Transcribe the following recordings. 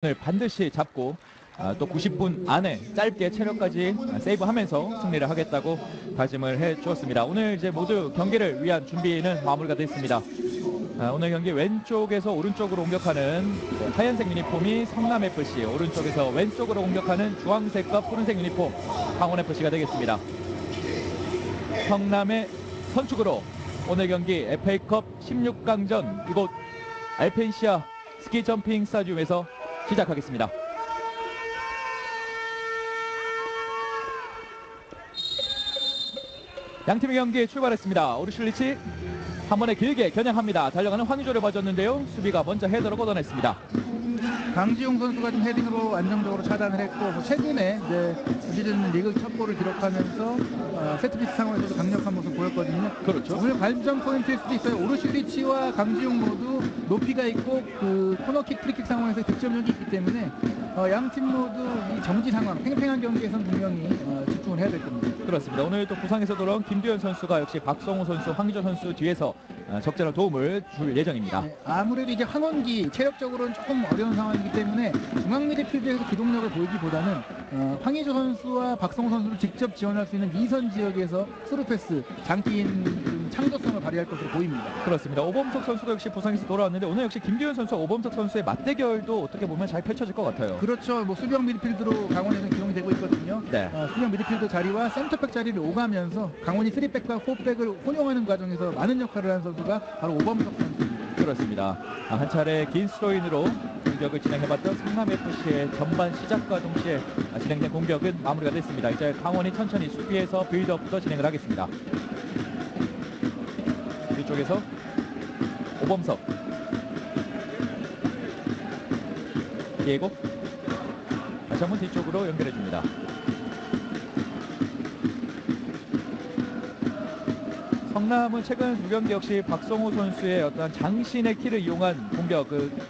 을 반드시 잡고 또 90분 안에 짧게 체력까지 세이브하면서 승리를 하겠다고 다짐을 해주었습니다. 오늘 이제 모두 경기를 위한 준비는 마무리가 됐습니다. 오늘 경기 왼쪽에서 오른쪽으로 공격하는 하얀색 유니폼이 성남FC, 오른쪽에서 왼쪽으로 공격하는 주황색과 푸른색 유니폼 강원FC가 되겠습니다. 성남의 선축으로 오늘 경기 FA컵 16강전 이곳 알펜시아 스키 점핑 스타디움에서 시작하겠습니다. 양팀의 경기 출발했습니다. 오르슐리치 한 번에 길게 겨냥합니다. 달려가는 황의조를 봐줬는데요. 수비가 먼저 헤더로 걷어냈습니다. 강지용 선수가 좀 헤딩으로 안정적으로 차단을 했고, 최근에 시즌 리그 첫 골을 기록하면서 세트피스 상황에서도 강력한 모습을 보였거든요. 그렇죠. 오늘 관전 포인트일 수도 있어요. 오르슐리치와 강지용 모두 높이가 있고 그 코너킥, 프리킥 상황에서 득점력이 있기 때문에 양 팀 모두 이 정지 상황, 팽팽한 경기에서는 분명히 집중을 해야 될 겁니다. 그렇습니다. 오늘 또 부상에서 돌아온 김두현 선수가 역시 박성호 선수, 황의조 선수 뒤에서 적절한 도움을 줄 예정입니다. 네, 아무래도 이제 황원기 체력적으로는 조금 어려운 상황이기 때문에 중앙 미드필드에서 기동력을 보이기보다는 황의조 선수와 박성호 선수를 직접 지원할 수 있는 이선 지역에서 스루패스, 장기인 창조성을 발휘할 것으로 보입니다. 그렇습니다. 오범석 선수도 역시 부상에서 돌아왔는데 오늘 역시 김두현 선수와 오범석 선수의 맞대결도 어떻게 보면 잘 펼쳐질 것 같아요. 그렇죠. 수비형 미드필드로 강원에서는 기용이 되고 있거든요. 네. 수비형 미드필드 자리와 센터백 자리를 오가면서 강원이 3백과 4백을 혼용하는 과정에서 많은 역할을 한 선수가 바로 오범석 선수입니다. 그렇습니다. 한 차례 긴 스로인으로 공격을 진행해봤던 성남FC의 전반 시작과 동시에 진행된 공격은 마무리가 됐습니다. 이제 강원이 천천히 수비에서 빌드업부터 진행을 하겠습니다. 뒤쪽에서 오범석, 디에고 다시 한번 뒤쪽으로 연결해줍니다. 성남은 최근 두 경기 역시 박성호 선수의 어떤 장신의 키를 이용한 공격,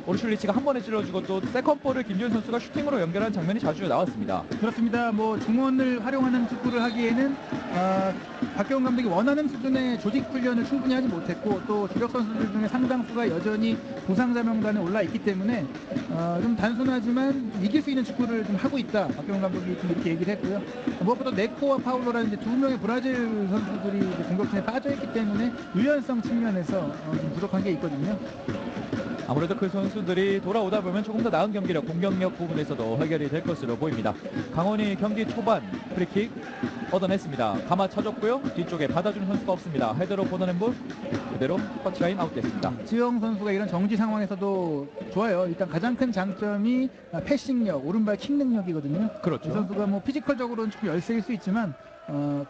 오르슐리치가 한 번에 찔러주고 또 세컨볼을 김주현 선수가 슈팅으로 연결한 장면이 자주 나왔습니다. 그렇습니다. 중원을 활용하는 축구를 하기에는 박경훈 감독이 원하는 수준의 조직 훈련을 충분히 하지 못했고, 또 주력 선수들 중에 상당수가 여전히 부상자 명단에 올라 있기 때문에 좀 단순하지만 이길 수 있는 축구를 좀 하고 있다, 박경훈 감독이 좀 이렇게 얘기를 했고요. 무엇보다 네코와 파울로라는 이제 두 명의 브라질 선수들이 공격진에 빠져있기 때문에 유연성 측면에서 좀 부족한 게 있거든요. 아무래도 그 선수들이 돌아오다 보면 조금 더 나은 경기력, 공격력 부분에서도 해결이 될 것으로 보입니다. 강원이 경기 초반 프리킥 얻어냈습니다. 감아 쳐줬고요. 뒤쪽에 받아주는 선수가 없습니다. 헤더로 보내는 볼 그대로 터치라인 아웃됐습니다. 지영 선수가 이런 정지 상황에서도 좋아요. 일단 가장 큰 장점이 패싱력, 오른발 킥 능력이거든요. 그렇죠. 이 선수가 피지컬적으로는 조금 열세일 수 있지만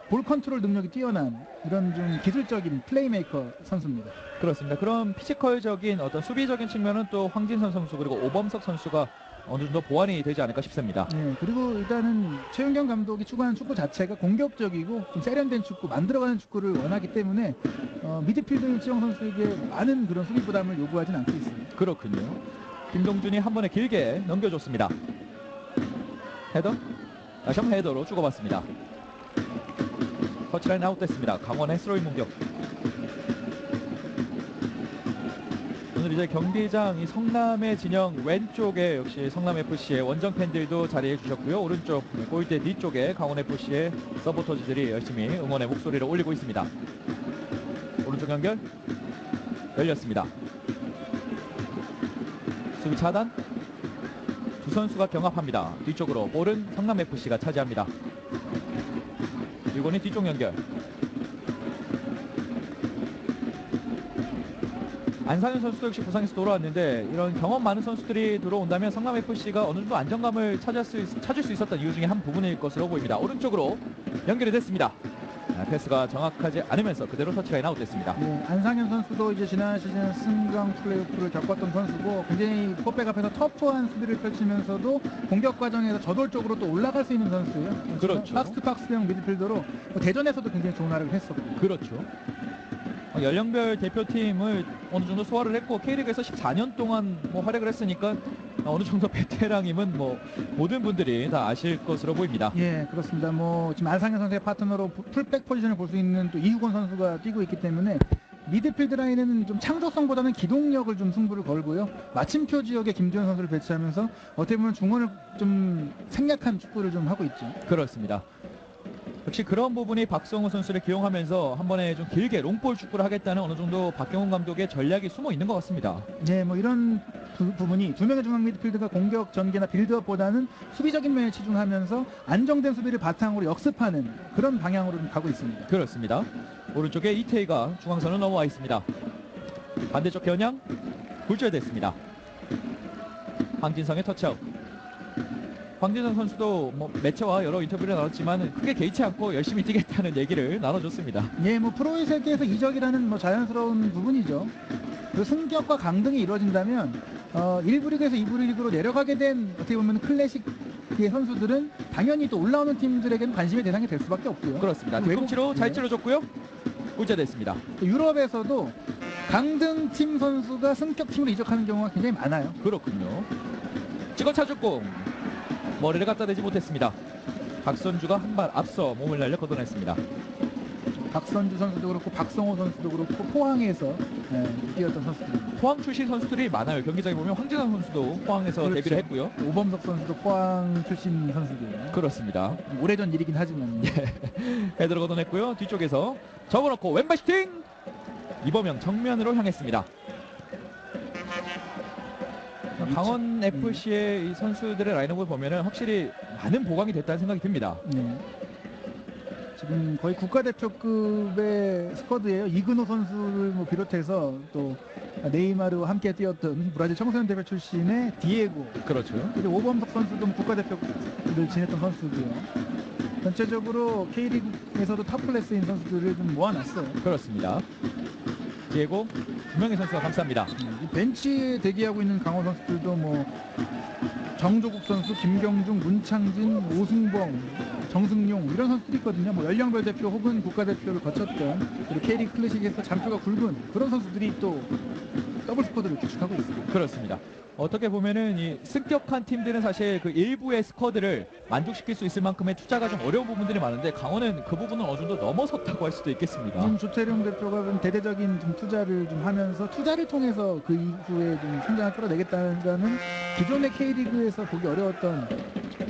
볼 컨트롤 능력이 뛰어난 이런 좀 기술적인 플레이메이커 선수입니다. 그렇습니다. 그런 피지컬적인 어떤 수비적인 측면은 또 황진선 선수 그리고 오범석 선수가 어느 정도 보완이 되지 않을까 싶습니다. 네, 그리고 일단은 최윤경 감독이 추구하는 축구 자체가 공격적이고 좀 세련된 축구, 만들어가는 축구를 원하기 때문에 미드필더 지영 선수에게 많은 그런 수비 부담을 요구하진 않고 있습니다. 그렇군요. 김동준이 한 번에 길게 넘겨줬습니다. 헤더, 다시 한번 헤더로 주고받습니다. 터치라인 아웃됐습니다. 강원의 스로잉 공격. 오늘 이제 경기장 이 성남의 진영 왼쪽에 역시 성남FC의 원정 팬들도 자리해 주셨고요. 오른쪽 골대 뒤쪽에 강원FC의 서포터즈들이 열심히 응원의 목소리를 올리고 있습니다. 오른쪽 연결 열렸습니다. 수비 차단, 두 선수가 경합합니다. 뒤쪽으로 볼은 성남FC가 차지합니다. 유건이 뒤쪽 연결. 안상현 선수도 역시 부상에서 돌아왔는데 이런 경험 많은 선수들이 들어온다면 성남FC가 어느 정도 안정감을 찾을 수 있었던 이유 중에 한 부분일 것으로 보입니다. 오른쪽으로 연결이 됐습니다. 패스가 정확하지 않으면서 그대로 터치라인 아웃됐습니다. 네, 안상현 선수도 이제 지난 시즌 승강 플레이오프를 겪었던 선수고 굉장히 포백 앞에서 터프한 수비를 펼치면서도 공격 과정에서 저돌적으로 또 올라갈 수 있는 선수예요. 그렇죠. 박스투박스형 미드필더로 대전에서도 굉장히 좋은 활약을 했었거든요. 그렇죠. 연령별 대표팀을 어느 정도 소화를 했고 K리그에서 14년 동안 활약을 했으니까 어느 정도 베테랑임은 모든 분들이 다 아실 것으로 보입니다. 예, 그렇습니다. 지금 안상현 선수의 파트너로 풀백 포지션을 볼 수 있는 또 이후건 선수가 뛰고 있기 때문에 미드필드 라인에는 좀 창조성보다는 기동력을 좀 승부를 걸고요. 마침표 지역에 김도현 선수를 배치하면서 어떻게 보면 중원을 좀 생략한 축구를 좀 하고 있죠. 그렇습니다. 역시 그런 부분이 박성호 선수를 기용하면서 한 번에 좀 길게 롱볼 축구를 하겠다는 어느 정도 박경훈 감독의 전략이 숨어 있는 것 같습니다. 네, 뭐 이런 부분이 두 명의 중앙 미드필드가 공격 전개나 빌드업보다는 수비적인 면에 치중하면서 안정된 수비를 바탕으로 역습하는 그런 방향으로 좀 가고 있습니다. 그렇습니다. 오른쪽에 이태희가 중앙선을 넘어와 있습니다. 반대쪽 겨냥 굴절됐습니다. 황진성의 터치아웃. 황진성 선수도 뭐 매체와 여러 인터뷰를 나눴지만 크게 개의치 않고 열심히 뛰겠다는 얘기를 나눠줬습니다. 예, 뭐 프로의 세계에서 이적이라는 뭐 자연스러운 부분이죠. 그 승격과 강등이 이루어진다면 1부 리그에서 2부 리그로 내려가게 된 어떻게 보면 클래식의 선수들은 당연히 또 올라오는 팀들에게는 관심의 대상이 될 수밖에 없고요. 그렇습니다. 외국- 뒤꿈치로 잘 예. 찔러줬고요. 굴절됐습니다. 유럽에서도 강등 팀 선수가 승격 팀으로 이적하는 경우가 굉장히 많아요. 그렇군요. 찍어 차줬고 머리를 갖다 대지 못했습니다. 박선주가 한 발 앞서 몸을 날려 걷어냈습니다. 박선주 선수도 그렇고 박성호 선수도 그렇고 포항에서 뛰었던 선수들. 포항 출신 선수들이 많아요. 경기장에 보면 황진환 선수도 포항에서 그렇죠. 데뷔를 했고요. 오범석 선수도 포항 출신 선수들이에요. 그렇습니다. 오래전 일이긴 하지만. 헤드로 걷어냈고요. 뒤쪽에서 접어놓고 왼발 슈팅! 이범영 정면으로 향했습니다. 강원 FC의 이 선수들의 라인업을 보면 확실히 많은 보강이 됐다는 생각이 듭니다. 네. 지금 거의 국가대표급의 스쿼드예요. 이근호 선수를 뭐 비롯해서 또 네이마르와 함께 뛰었던 브라질 청소년 대표 출신의 디에고, 그렇죠. 그리고 오범석 선수도 국가대표를 지냈던 선수고요. 전체적으로 K리그에서도 탑 클래스인 선수들을 좀 모아놨어요. 그렇습니다. 디에고 두 명의 선수가 감사합니다. 이 벤치에 대기하고 있는 강호 선수들도 뭐 정조국 선수, 김경중, 문창진, 오승범, 정승용 이런 선수들이 있거든요. 뭐 연령별 대표 혹은 국가대표를 거쳤던 그리고 K리그 클래식에서 잔뼈가 굵은 그런 선수들이 또 더블 스쿼드를 구축하고 있습니다. 그렇습니다. 어떻게 보면은 이 승격한 팀들은 사실 그 일부의 스쿼드를 만족시킬 수 있을 만큼의 투자가 좀 어려운 부분들이 많은데 강원은 그 부분은 어느 정도 넘어섰다고 할 수도 있겠습니다. 조태룡 대표가 좀 대대적인 좀 투자를 좀 하면서 투자를 통해서 그 이후에 좀 성장을 끌어내겠다는 기존의 K리그에서 보기 어려웠던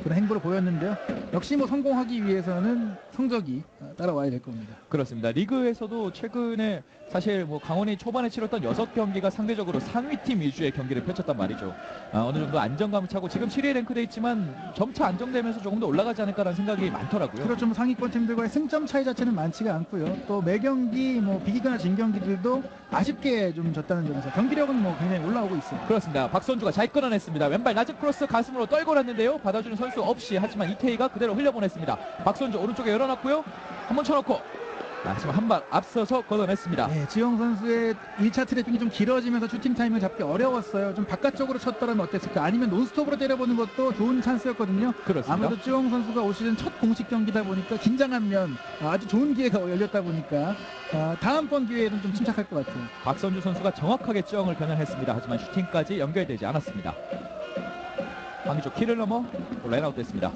그런 행보를 보였는데요. 역시 뭐 성공하기 위해서는 성적이 따라와야 될 겁니다. 그렇습니다. 리그에서도 최근에 사실 뭐 강원이 초반에 치렀던 6경기가 상대적으로 상위팀 위주의 경기를 펼쳤단 말이죠. 어느 정도 안정감을 차고 지금 7위에 랭크돼 있지만 점차 안정되면서 조금 더 올라가지 않을까라는 생각이 많더라고요. 그렇죠. 뭐 상위권 팀들과의 승점 차이 자체는 많지가 않고요. 또 매 경기 뭐 비기거나 진 경기들도 아쉽게 좀 졌다는 점에서 경기력은 뭐 굉장히 올라오고 있어요. 그렇습니다. 박선주가 잘 끊어냈습니다. 왼발 낮은 크로스 가슴으로 떨고 났는데요. 받아주는 선수 없이 하지만 이태희가 그대로 흘려보냈습니다. 박선주 오른쪽에 열어놨고요. 한번 쳐놓고 하지만 한 발 앞서서 걷어냈습니다. 네, 지영 선수의 1차 트래핑이 좀 길어지면서 슈팅 타이밍을 잡기 어려웠어요. 좀 바깥쪽으로 쳤더라면 어땠을까? 아니면 논스톱으로 때려보는 것도 좋은 찬스였거든요. 그렇습니다. 아무래도 지영 선수가 올 시즌 첫 공식 경기다 보니까 긴장한 면 아주 좋은 기회가 열렸다 보니까 다음번 기회에는 좀 침착할 것 같아요. 박선주 선수가 정확하게 쩌영을 겨냥했습니다. 하지만 슈팅까지 연결되지 않았습니다. 방위쪽 키를 넘어 라인아웃 됐습니다.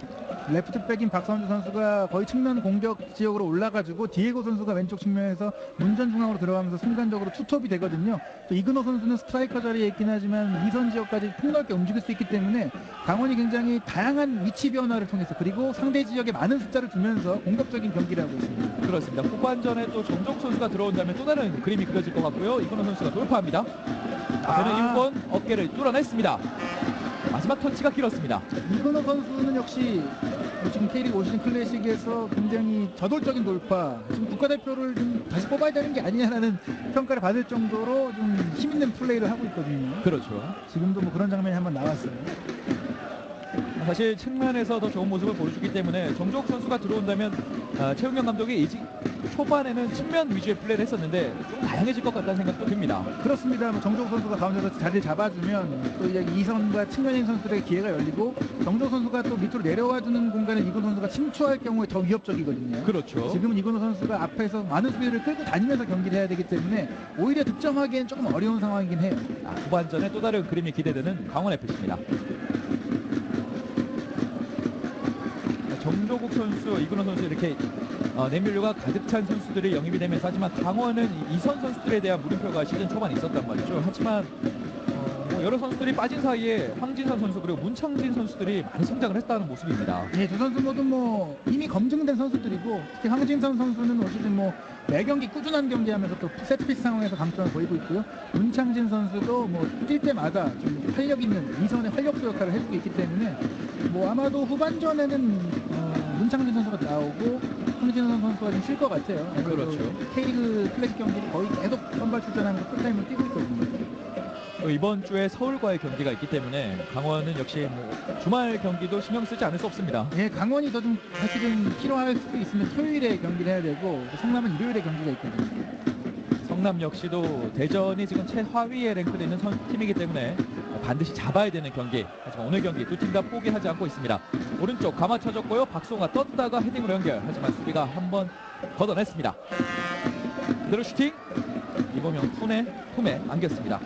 레프트백인 박선주 선수가 거의 측면 공격 지역으로 올라가지고 디에고 선수가 왼쪽 측면에서 문전 중앙으로 들어가면서 순간적으로 투톱이 되거든요. 또 이근호 선수는 스트라이커 자리에 있긴 하지만 미선 지역까지 폭넓게 움직일 수 있기 때문에 강원이 굉장히 다양한 위치 변화를 통해서 그리고 상대 지역에 많은 숫자를 두면서 공격적인 경기를 하고 있습니다. 그렇습니다. 후반전에 또 정종 선수가 들어온다면 또 다른 그림이 그려질 것 같고요. 이근호 선수가 돌파합니다. 앞에는 이우건 어깨를 뚫어냈습니다. 마지막 터치가 길었습니다. 이근호 선수는 역시 지금 K리그 올 시즌 클래식에서 굉장히 저돌적인 돌파, 지금 국가대표를 좀 다시 뽑아야 되는 게 아니냐라는 평가를 받을 정도로 좀 힘있는 플레이를 하고 있거든요. 그렇죠. 지금도 뭐 그런 장면이 한번 나왔어요. 사실 측면에서 더 좋은 모습을 보여주기 때문에 정종욱 선수가 들어온다면 최은경 감독이 초반에는 측면 위주의 플레이를 했었는데 좀 다양해질 것 같다는 생각도 듭니다. 그렇습니다. 뭐 정종 선수가 가운데서 자리를 잡아주면 또 이제 이선과 측면인 선수들에게 기회가 열리고 정종 선수가 또 밑으로 내려와주는 공간을 이근호 선수가 침투할 경우에 더 위협적이거든요. 그렇죠. 지금은 이근호 선수가 앞에서 많은 수비를 끌고 다니면서 경기를 해야 되기 때문에 오히려 득점하기엔 조금 어려운 상황이긴 해요. 후반전에 또 다른 그림이 기대되는 강원 FC입니다. 정조국 선수, 이근호 선수 이렇게 내밀류가 가득 찬 선수들이 영입이 되면서 하지만 강원은 이선 선수들에 대한 물음표가 시즌 초반에 있었단 말이죠. 하지만 뭐 여러 선수들이 빠진 사이에 황진선 선수 그리고 문창진 선수들이 많이 성장을 했다는 모습입니다. 예, 두 선수 모두 뭐 이미 검증된 선수들이고 특히 황진선 선수는 올 시즌 뭐 매경기 꾸준한 경기하면서 또 세트피스 상황에서 강점을 보이고 있고요. 문창진 선수도 뭐 뛸 때마다 좀 활력 있는 이선의 활력소 역할을 해주고 있기 때문에 뭐 아마도 후반전에는 문창진 선수가 나오고 황진선 선수가 좀 쉴 것 같아요. 그렇죠. K리그 클래식 경기를 거의 계속 선발 출전하면서 풀타임을 뛰고 있거든요. 이번 주에 서울과의 경기가 있기 때문에 강원은 역시 뭐 주말 경기도 신경 쓰지 않을 수 없습니다. 예, 강원이 더 좀 사실은 필요할 수도 있으면 토요일에 경기를 해야 되고 성남은 일요일에 경기가 있거든요. 성남 역시도 대전이 지금 최하위에 랭크되어 있는 팀이기 때문에 반드시 잡아야 되는 경기. 하지만 오늘 경기 두 팀 다 포기하지 않고 있습니다. 오른쪽 감아쳐졌고요. 박송아 떴다가 헤딩으로 연결. 하지만 수비가 한번 걷어냈습니다. 그대로 슈팅. 이범영 품에 안겼습니다.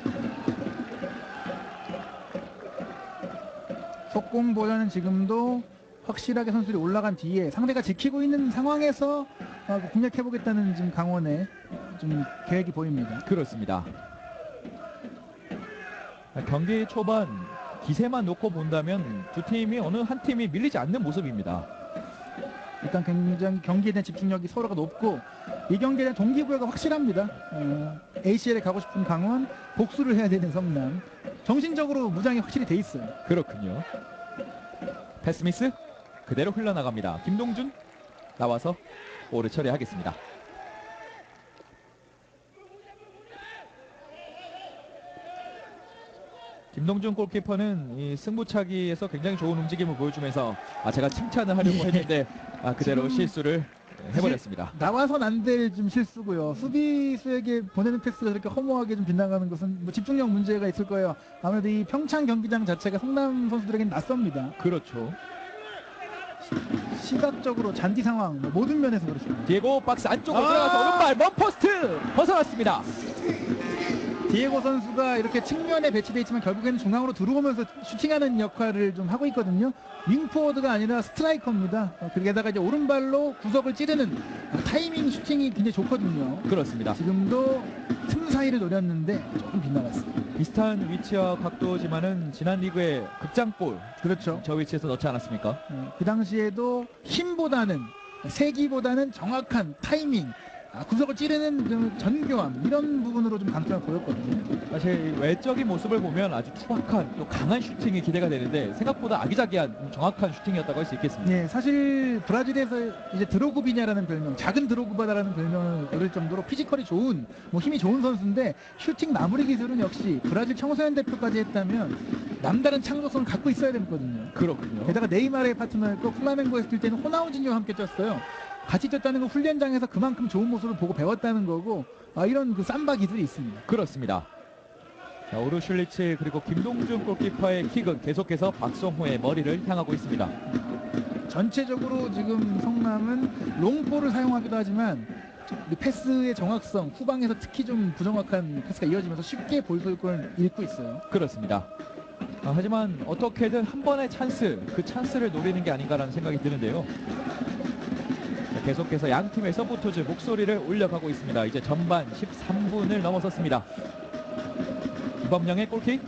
속공보다는 지금도 확실하게 선수들이 올라간 뒤에 상대가 지키고 있는 상황에서 공략해보겠다는 지금 강원의 좀 계획이 보입니다. 그렇습니다. 경기 초반 기세만 놓고 본다면 두 팀이 어느 한 팀이 밀리지 않는 모습입니다. 일단 굉장히 경기에 대한 집중력이 서로가 높고 이 경기에 대한 동기부여가 확실합니다. ACL에 가고 싶은 강원, 복수를 해야 되는 성남. 정신적으로 무장이 확실히 돼 있어요. 그렇군요. 패스미스 그대로 흘러나갑니다. 김동준 나와서 볼을 처리하겠습니다. 김동준 골키퍼는 이 승부차기에서 굉장히 좋은 움직임을 보여주면서 제가 칭찬을 하려고 했는데 그대로 실수를 해버렸습니다. 나와선 안 될 좀 실수고요. 수비수에게 보내는 패스가 그렇게 허무하게 좀 빗나가는 것은 뭐 집중력 문제가 있을 거예요. 아무래도 이 평창 경기장 자체가 성남 선수들에게는 낯섭니다. 그렇죠. 시각적으로 잔디 상황 모든 면에서 그렇습니다. 디에고 박스 안쪽으로 들어가서 오른발 먼포스트 벗어났습니다. 디에고 선수가 이렇게 측면에 배치되어 있지만 결국에는 중앙으로 들어오면서 슈팅하는 역할을 좀 하고 있거든요. 윙포워드가 아니라 스트라이커입니다. 게다가 이제 오른발로 구석을 찌르는 타이밍 슈팅이 굉장히 좋거든요. 그렇습니다. 지금도 틈 사이를 노렸는데 조금 빗나갔습니다. 비슷한 위치와 각도지만은 지난 리그의 극장골 그렇죠. 저 위치에서 넣지 않았습니까? 그 당시에도 힘보다는 세기보다는 정확한 타이밍, 구석을 찌르는 그 전교함 이런 부분으로 좀 강점을 보였거든요. 사실 외적인 모습을 보면 아주 투박한 또 강한 슈팅이 기대가 되는데 생각보다 아기자기한 정확한 슈팅이었다고 할 수 있겠습니다. 네, 사실 브라질에서 이제 드로구비냐라는 별명, 작은 드로구바다라는 별명을 얻을 정도로 피지컬이 좋은, 뭐 힘이 좋은 선수인데 슈팅 마무리 기술은 역시 브라질 청소년 대표까지 했다면 남다른 창조성을 갖고 있어야 되거든요. 그렇군요. 게다가 네이마르의 파트너였고 플라멩고에서 뛸 때는 호나우진이와 함께 뛰었어요. 같이 뛰었다는 건 훈련장에서 그만큼 좋은 모습을 보고 배웠다는 거고 이런 그 삼바 기술이 있습니다. 그렇습니다. 자, 오르슐리츠 그리고 김동준 골키퍼의 킥은 계속해서 박성호의 머리를 향하고 있습니다. 전체적으로 지금 성남은 롱볼을 사용하기도 하지만 패스의 정확성, 후방에서 특히 좀 부정확한 패스가 이어지면서 쉽게 볼솔골을 잃고 있어요. 그렇습니다. 하지만 어떻게든 한 번의 찬스, 그 찬스를 노리는 게 아닌가라는 생각이 드는데요. 계속해서 양 팀의 서포터즈 목소리를 올려가고 있습니다. 이제 전반 13분을 넘어섰습니다. 이범영의 골킥,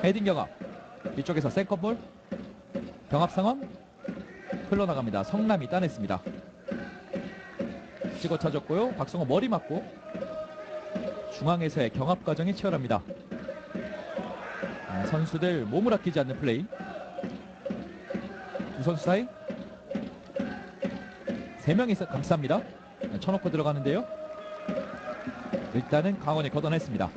헤딩 경합, 뒤쪽에서 세컨볼, 경합 상황 흘러나갑니다. 성남이 따냈습니다. 찍어 차졌고요. 박성호 머리 맞고 중앙에서의 경합 과정이 치열합니다. 선수들 몸을 아끼지 않는 플레이. 두 선수 사이 3명이서 감쌉니다. 쳐놓고 들어가는데요. 일단은 강원이 걷어냈습니다.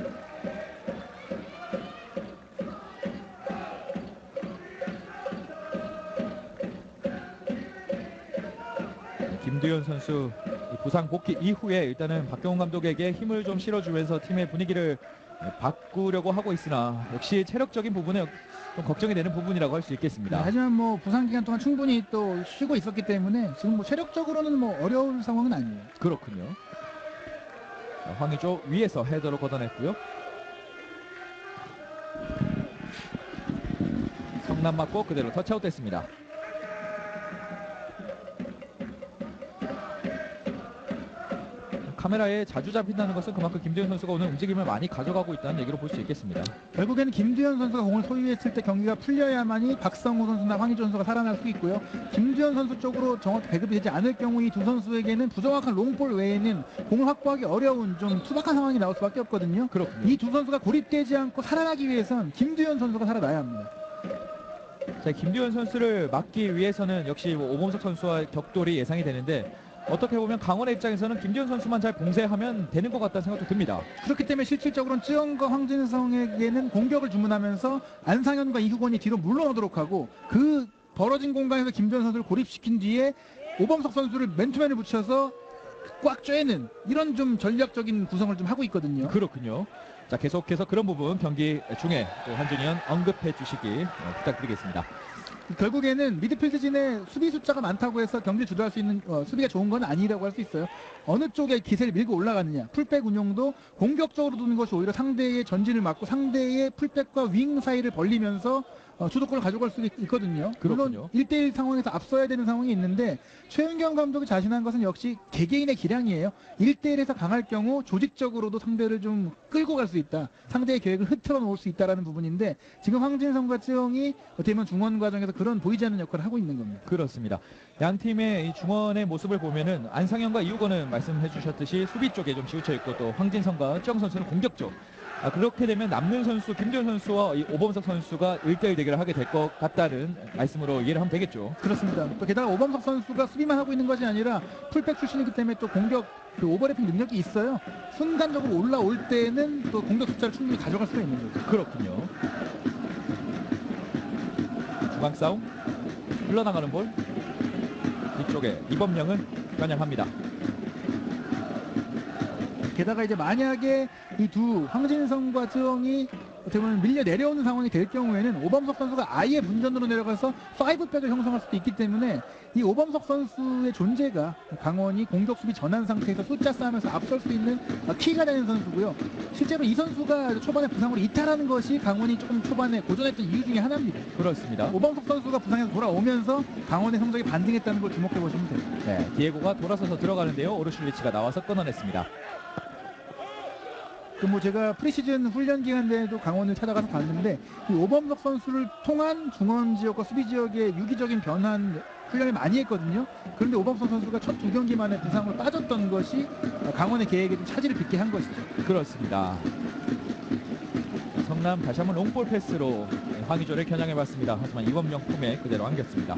김두현 선수 부상 복귀 이후에 일단은 박경훈 감독에게 힘을 좀 실어주면서 팀의 분위기를 바꾸려고 하고 있으나 역시 체력적인 부분에 좀 걱정이 되는 부분이라고 할 수 있겠습니다. 네, 하지만 뭐 부상 기간 동안 충분히 또 쉬고 있었기 때문에 지금 뭐 체력적으로는 뭐 어려울 상황은 아니에요. 그렇군요. 자, 황의조 위에서 헤더로 걷어냈고요. 성남 맞고 그대로 터치아웃 됐습니다. 카메라에 자주 잡힌다는 것은 그만큼 김두현 선수가 오늘 움직임을 많이 가져가고 있다는 얘기로 볼 수 있겠습니다. 결국에는 김두현 선수가 공을 소유했을 때 경기가 풀려야만이 박성호 선수나 황희조 선수가 살아날 수 있고요. 김두현 선수 쪽으로 정확히 배급이 되지 않을 경우 이 두 선수에게는 부정확한 롱볼 외에는 공을 확보하기 어려운 좀 투박한 상황이 나올 수밖에 없거든요. 그렇군요. 이 두 선수가 고립되지 않고 살아나기 위해선 김두현 선수가 살아나야 합니다. 자, 김두현 선수를 막기 위해서는 역시 오범석 선수와 격돌이 예상이 되는데 어떻게 보면 강원의 입장에서는 김두현 선수만 잘 봉쇄하면 되는 것 같다는 생각도 듭니다. 그렇기 때문에 실질적으로는 쯔영과 황진성에게는 공격을 주문하면서 안상현과 이규권이 뒤로 물러나도록 하고 그 벌어진 공간에서 김두현 선수를 고립시킨 뒤에 오범석 선수를 맨투맨을 붙여서 꽉 쬐는 이런 좀 전략적인 구성을 좀 하고 있거든요. 그렇군요. 자, 계속해서 그런 부분 경기 중에 또 한준희 언급해 주시기 부탁드리겠습니다. 결국에는 미드필드진의 수비 숫자가 많다고 해서 경기를 주도할 수 있는 수비가 좋은 건 아니라고 할 수 있어요. 어느 쪽에 기세를 밀고 올라가느냐. 풀백 운용도 공격적으로 두는 것이 오히려 상대의 전진을 막고 상대의 풀백과 윙 사이를 벌리면서 주도권을 가져갈 수 있거든요. 물론 그렇군요. 1대1 상황에서 앞서야 되는 상황이 있는데 최은경 감독이 자신한 것은 역시 개개인의 기량이에요. 1대1에서 강할 경우 조직적으로도 상대를 좀 끌고 갈 수 있다. 상대의 계획을 흐트러 놓을 수 있다는 부분인데 지금 황진성과 쯔영이 어떻게 보면 중원 과정에서 그런 보이지 않는 역할을 하고 있는 겁니다. 그렇습니다. 양 팀의 이 중원의 모습을 보면은 안상현과 이우건은 말씀해 주셨듯이 수비 쪽에 좀 치우쳐 있고 또 황진성과 쯔영 선수는 공격 쪽. 그렇게 되면 남는 선수 김두현 선수와 이 오범석 선수가 1대1 대결을 하게 될 것 같다는 말씀으로 이해를 하면 되겠죠. 그렇습니다. 또 게다가 오범석 선수가 수비만 하고 있는 것이 아니라 풀백 출신이기 때문에 또 공격 그 오버래핑 능력이 있어요. 순간적으로 올라올 때는 또 공격 숫자를 충분히 가져갈 수가 있는 거죠. 그렇군요. 중앙 싸움 흘러나가는 볼 뒤쪽에 이범령은 겨냥합니다. 게다가 이제 만약에 이 두 황진성과 쯔영이 어떻게 보면 밀려 내려오는 상황이 될 경우에는 오범석 선수가 아예 문전으로 내려가서 5백을 형성할 수도 있기 때문에 이 오범석 선수의 존재가 강원이 공격 수비 전환 상태에서 숫자 싸움에서 앞설 수 있는 키가 되는 선수고요. 실제로 이 선수가 초반에 부상으로 이탈하는 것이 강원이 조금 초반에 고전했던 이유 중에 하나입니다. 그렇습니다. 오범석 선수가 부상에서 돌아오면서 강원의 성적이 반등했다는 걸 주목해 보시면 됩니다. 네, 디에고가 돌아서서 들어가는데요. 오르슐리치가 나와서 끊어냈습니다. 그 뭐 제가 프리시즌 훈련 기간 내에도 강원을 찾아가서 봤는데 이 오범석 선수를 통한 중원 지역과 수비 지역의 유기적인 변환 훈련을 많이 했거든요. 그런데 오범석 선수가 첫 두 경기 만에 부상으로 빠졌던 것이 강원의 계획에 좀 차질을 빚게 한 것이죠. 그렇습니다. 성남 다시 한번 롱볼 패스로 황의조를 겨냥해봤습니다. 하지만 이범령 품에 그대로 안겼습니다.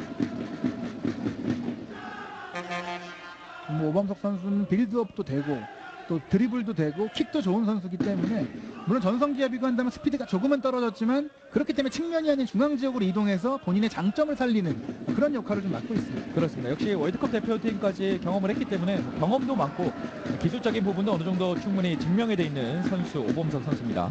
뭐 오범석 선수는 빌드업도 되고 또 드리블도 되고 킥도 좋은 선수이기 때문에 물론 전성기와 비교한다면 스피드가 조금은 떨어졌지만 그렇기 때문에 측면이 아닌 중앙 지역으로 이동해서 본인의 장점을 살리는 그런 역할을 좀 맡고 있습니다. 그렇습니다. 역시 월드컵 대표팀까지 경험을 했기 때문에 경험도 많고 기술적인 부분도 어느 정도 충분히 증명이 돼 있는 선수 오범석 선수입니다.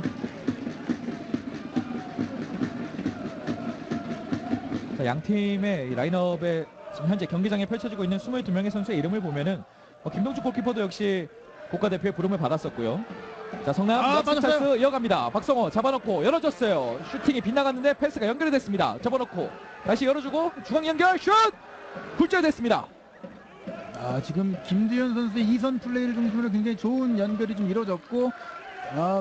자, 양 팀의 라인업에 지금 현재 경기장에 펼쳐지고 있는 22명의 선수의 이름을 보면은 김동주 골키퍼도 역시 국가대표의 부름을 받았었고요. 자, 성남 역습 찬스 이어갑니다. 박성호 잡아놓고 열어줬어요. 슈팅이 빗나갔는데 패스가 연결이 됐습니다. 접어놓고 다시 열어주고 중앙 연결 슛! 굴절됐습니다. 지금 김두현 선수의 이선 플레이를 중심으로 굉장히 좋은 연결이 좀 이루어졌고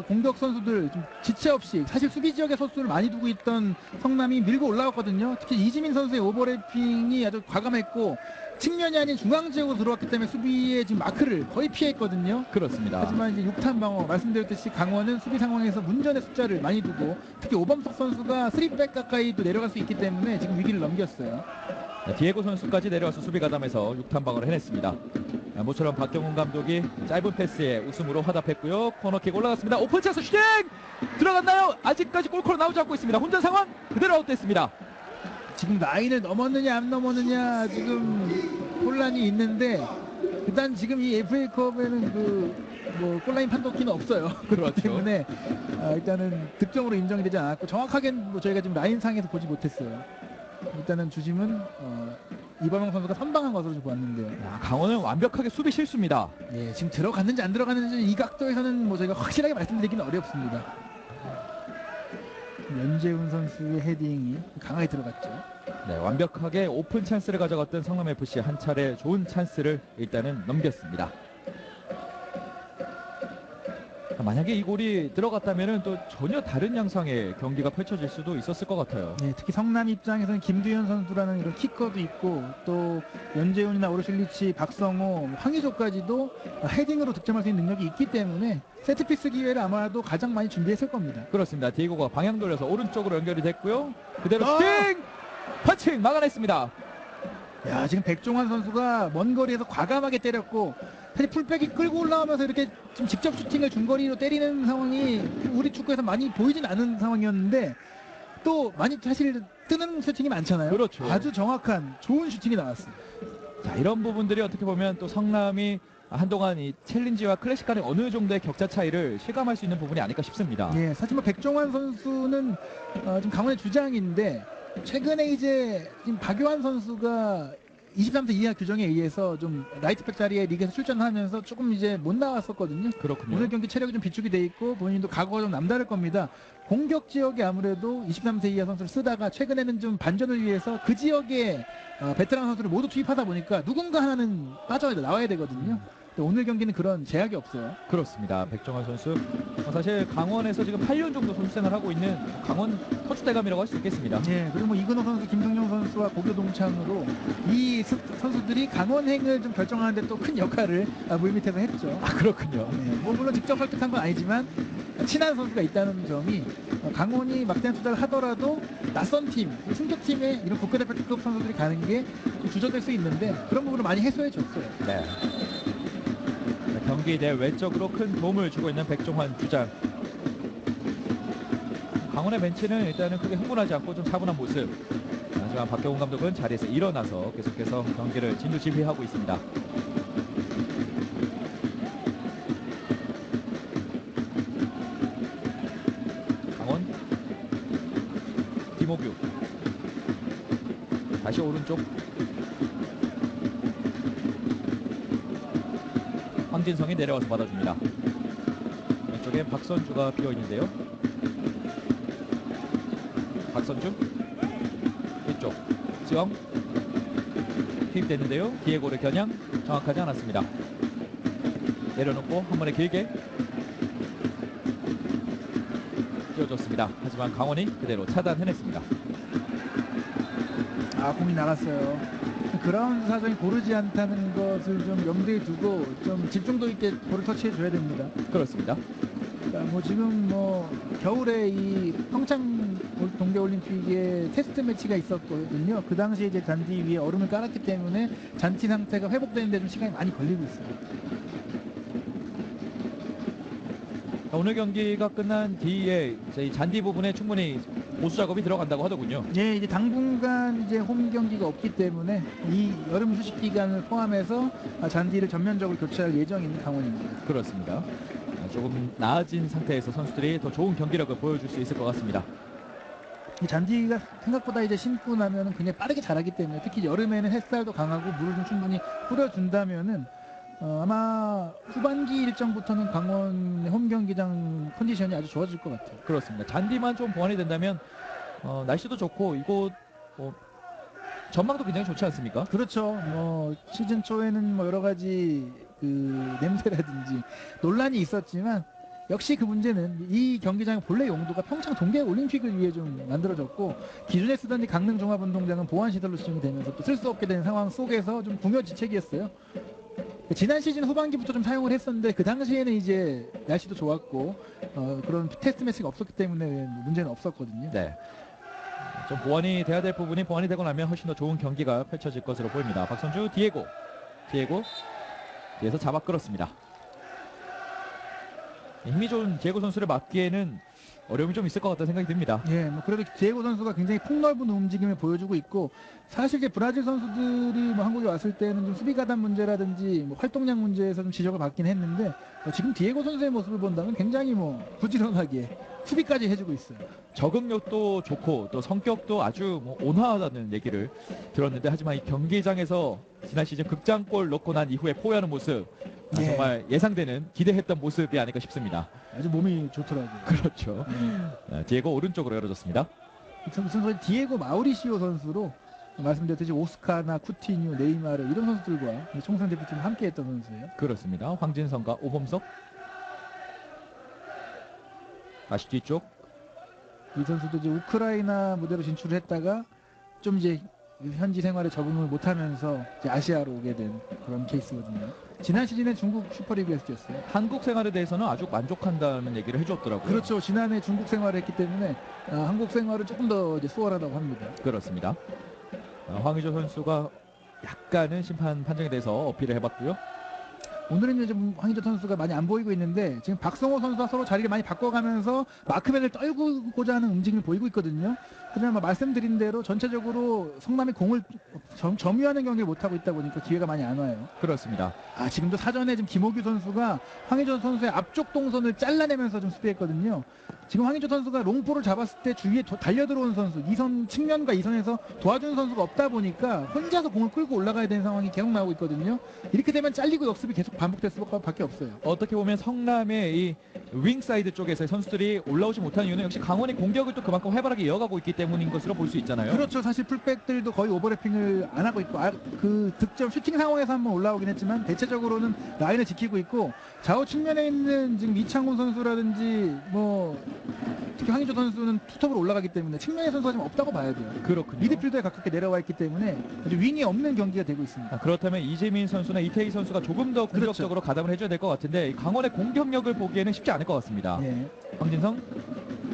공격 선수들 좀 지체 없이 사실 수비 지역에 소수를 많이 두고 있던 성남이 밀고 올라왔거든요. 특히 이지민 선수의 오버래핑이 아주 과감했고 측면이 아닌 중앙 지역으로 들어왔기 때문에 수비의 지금 마크를 거의 피했거든요. 그렇습니다. 하지만 이제 6탄 방어 말씀드렸듯이 강원은 수비 상황에서 문전의 숫자를 많이 두고 특히 오범석 선수가 3백 가까이도 내려갈 수 있기 때문에 지금 위기를 넘겼어요. 디에고 선수까지 내려와서 수비 가담해서 6탄 방어를 해냈습니다. 모처럼 박경훈 감독이 짧은 패스에 웃음으로 화답했고요. 코너킥 올라갔습니다. 오픈 찬스 슈팅! 들어갔나요? 아직까지 골코너 나오지 않고 있습니다. 혼전 상황 그대로 아웃됐습니다. 지금 라인을 넘었느냐 안 넘었느냐 지금 혼란이 있는데 일단 지금 이 FA컵에는 골라인 판독기는 없어요. 그렇기 때문에 일단은 득점으로 인정이 되지 않았고 정확하게 저희가 지금 라인상에서 보지 못했어요. 일단은 주심은 이범영 선수가 선방한 것으로 보았는데요. 강원은 완벽하게 수비 실수입니다. 예, 지금 들어갔는지 안 들어갔는지 이 각도에서는 저희가 확실하게 말씀드리기는 어렵습니다. 연재훈 선수의 헤딩이 강하게 들어갔죠. 네, 완벽하게 오픈 찬스를 가져갔던 성남FC 한 차례 좋은 찬스를 일단은 넘겼습니다. 만약에 이 골이 들어갔다면 또 전혀 다른 양상의 경기가 펼쳐질 수도 있었을 것 같아요. 네, 특히 성남 입장에서는 김두현 선수라는 이런 키커도 있고 또 연재훈이나 오르실리치, 박성호, 황의조까지도 헤딩으로 득점할 수 있는 능력이 있기 때문에 세트피스 기회를 아마도 가장 많이 준비했을 겁니다. 그렇습니다. 디에고가 방향 돌려서 오른쪽으로 연결이 됐고요. 그대로 아! 슈팅! 펀칭 막아냈습니다. 야, 지금 백종환 선수가 먼 거리에서 과감하게 때렸고 사실 풀백이 끌고 올라오면서 이렇게 좀 직접 슈팅을 중거리로 때리는 상황이 우리 축구에서 많이 보이진 않은 상황이었는데 또 많이 사실 뜨는 슈팅이 많잖아요. 그렇죠. 아주 정확한 좋은 슈팅이 나왔습니다. 자, 이런 부분들이 어떻게 보면 또 성남이 한동안 이 챌린지와 클래식 간의 어느 정도의 격차 차이를 실감할 수 있는 부분이 아닐까 싶습니다. 예, 사실 뭐 백종환 선수는 지금 강원의 주장인데 최근에 이제 지금 박요한 선수가 23세 이하 규정에 의해서 좀 라이트백 자리에 리그에서 출전하면서 조금 이제 못 나왔었거든요. 그렇군요. 오늘 경기 체력이 좀 비축이 돼 있고 본인도 각오가 좀 남다를 겁니다. 공격 지역에 아무래도 23세 이하 선수를 쓰다가 최근에는 좀 반전을 위해서 그 지역에 베테랑 선수를 모두 투입하다 보니까 누군가 하나는 나와야 되거든요. 근데 오늘 경기는 그런 제약이 없어요. 그렇습니다. 백종환 선수 사실 강원에서 지금 8년 정도 선수생활 하고 있는 강원 터줏대감이라고 할 수 있겠습니다. 예, 그리고 뭐 이근호 선수, 김승용 선수와 고교 동창으로 이 선수들이 강원행을 좀 결정하는데 또 큰 역할을 물밑에서 했죠. 아, 그렇군요. 네, 뭐 물론 직접 설득한 건 아니지만 친한 선수가 있다는 점이 강원이 막대한 투자를 하더라도 낯선 팀, 승격팀에 이런 국가대표급 선수들이 가는 게 좀 주저될 수 있는데 그런 부분을 많이 해소해 줬어요. 네. 경기 내 외적으로 큰 도움을 주고 있는 백종환 주장. 강원의 벤치는 일단은 크게 흥분하지 않고 좀 차분한 모습. 하지만 박경훈 감독은 자리에서 일어나서 계속해서 경기를 진두지휘하고 있습니다. 강원 김호규 다시 오른쪽 황진성이 내려와서 받아줍니다. 왼쪽에 박선주가 비어있는데요. 박선주 이쪽 지영 투입됐는데요. 디에고를 겨냥 정확하지 않았습니다. 내려놓고 한 번에 길게 띄워줬습니다. 하지만 강원이 그대로 차단해냈습니다. 공이 나갔어요. 그라운드 사정이 고르지 않다는 것을 좀 염두에 두고 좀 집중도 있게 볼을 터치해 줘야 됩니다. 그렇습니다. 그러니까 뭐 지금 뭐 겨울에 이 평창 동계올림픽에 테스트 매치가 있었거든요. 그 당시에 이제 잔디 위에 얼음을 깔았기 때문에 잔디 상태가 회복되는데 좀 시간이 많이 걸리고 있어요. 오늘 경기가 끝난 뒤에 저희 잔디 부분에 충분히 보수 작업이 들어간다고 하더군요. 예, 이제 당분간 이제 홈 경기가 없기 때문에 이 여름 휴식 기간을 포함해서 잔디를 전면적으로 교체할 예정인 강원입니다. 그렇습니다. 조금 나아진 상태에서 선수들이 더 좋은 경기력을 보여줄 수 있을 것 같습니다. 이 잔디가 생각보다 이제 신고 나면은 굉장히 빠르게 자라기 때문에 특히 여름에는 햇살도 강하고 물을 좀 충분히 뿌려준다면은 아마 후반기 일정부터는 강원 홈 경기장 컨디션이 아주 좋아질 것 같아요. 그렇습니다. 잔디만 좀 보완이 된다면 날씨도 좋고 이곳 전망도 굉장히 좋지 않습니까? 그렇죠. 뭐 시즌 초에는 뭐 여러 가지 그 냄새라든지 논란이 있었지만 역시 그 문제는 이 경기장의 본래 용도가 평창 동계올림픽을 위해 좀 만들어졌고 기존에 쓰던 이 강릉 종합운동장은 보안 시설로 지정이 되면서 또 쓸 수 없게 된 상황 속에서 좀 궁여지책이었어요. 지난 시즌 후반기부터 좀 사용을 했었는데 그 당시에는 이제 날씨도 좋았고 그런 테스트 매치가 없었기 때문에 문제는 없었거든요. 네. 좀 보완이 돼야 될 부분이 보완이 되고 나면 훨씬 더 좋은 경기가 펼쳐질 것으로 보입니다. 박선주 디에고 뒤에서 잡아 끌었습니다. 힘이 좋은 디에고 선수를 막기에는 어려움이 좀 있을 것 같다는 생각이 듭니다. 예, 뭐 그래도 디에고 선수가 굉장히 폭넓은 움직임을 보여주고 있고 사실 이제 브라질 선수들이 뭐 한국에 왔을 때는 좀 수비 가담 문제라든지 뭐 활동량 문제에서 좀 지적을 받긴 했는데 지금 디에고 선수의 모습을 본다면 굉장히 뭐 부지런하게 수비까지 해주고 있어요. 적응력도 좋고 또 성격도 아주 온화하다는 얘기를 들었는데 하지만 이 경기장에서 지난 시즌 극장골 넣고 난 이후에 포효하는 모습 예. 정말 예상되는 기대했던 모습이 아닐까 싶습니다. 아주 몸이 좋더라고요. 그렇죠. 디에고 오른쪽으로 열어줬습니다. 선수 디에고 마우리시오 선수로 말씀드렸듯이 오스카나 쿠티뉴, 네이마르 이런 선수들과 총선 대표팀 함께했던 선수예요. 그렇습니다. 황진성과 오범석 다시 뒤쪽. 이 선수도 이제 우크라이나 무대로 진출을 했다가 좀 이제 현지 생활에 적응을 못하면서 이제 아시아로 오게 된 그런 케이스거든요. 지난 시즌에 중국 슈퍼리그에서 뛰었어요. 한국 생활에 대해서는 아주 만족한다는 얘기를 해줬더라고요. 그렇죠. 지난해 중국 생활을 했기 때문에 한국 생활은 조금 더 이제 수월하다고 합니다. 그렇습니다. 황의조 선수가 약간은 심판 판정에 대해서 어필을 해봤고요. 오늘은 좀 황의조 선수가 많이 안 보이고 있는데 지금 박성호 선수와 서로 자리를 많이 바꿔가면서 마크맨을 떨구고자 하는 움직임을 보이고 있거든요. 그러나 말씀드린 대로 전체적으로 성남이 공을 점유하는 경기를 못하고 있다 보니까 기회가 많이 안 와요. 그렇습니다. 지금도 사전에 지금 김호규 선수가 황의조 선수의 앞쪽 동선을 잘라내면서 좀 수비했거든요. 지금 황의조 선수가 롱포를 잡았을 때 주위에 달려들어온 선수, 2선 측면과 2선에서 도와주는 선수가 없다 보니까 혼자서 공을 끌고 올라가야 되는 상황이 계속 나오고 있거든요. 이렇게 되면 잘리고 역습이 계속 반복될 수밖에 없어요. 어떻게 보면 성남의 이 윙사이드 쪽에서 선수들이 올라오지 못하는 이유는 역시 강원의 공격을 또 그만큼 활발하게 이어가고 있기 때문인 것으로 볼 수 있잖아요. 그렇죠. 사실 풀백들도 거의 오버래핑을 안 하고 있고 그 득점 슈팅 상황에서 한번 올라오긴 했지만 대체적으로는 라인을 지키고 있고 좌우 측면에 있는 지금 이창훈 선수라든지 특히 황의조 선수는 투톱으로 올라가기 때문에 측면의 선수가 좀 없다고 봐야 돼요. 그렇군요. 미드필더에 가깝게 내려와 있기 때문에 아주 윙이 없는 경기가 되고 있습니다. 그렇다면 이재민 선수나 이태희 선수가 조금 더 공격적으로 가담을 해줘야 될 것 같은데 강원의 공격력을 보기에는 쉽지 않을 것 같습니다. 예. 황진성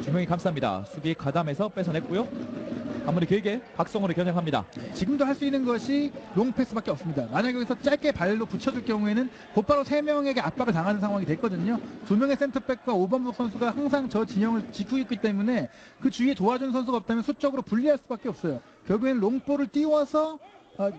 주명이 감쌉니다. 수비 가담해서 뺏어냈고요. 아무리 길게 박성호를 겨냥합니다. 지금도 할 수 있는 것이 롱패스밖에 없습니다. 만약에 여기서 짧게 발로 붙여줄 경우에는 곧바로 3명에게 압박을 당하는 상황이 됐거든요. 2명의 센터백과 오범석 선수가 항상 저 진영을 지키고 있기 때문에 그 주위에 도와주는 선수가 없다면 수적으로 불리할 수밖에 없어요. 결국에는 롱볼을 띄워서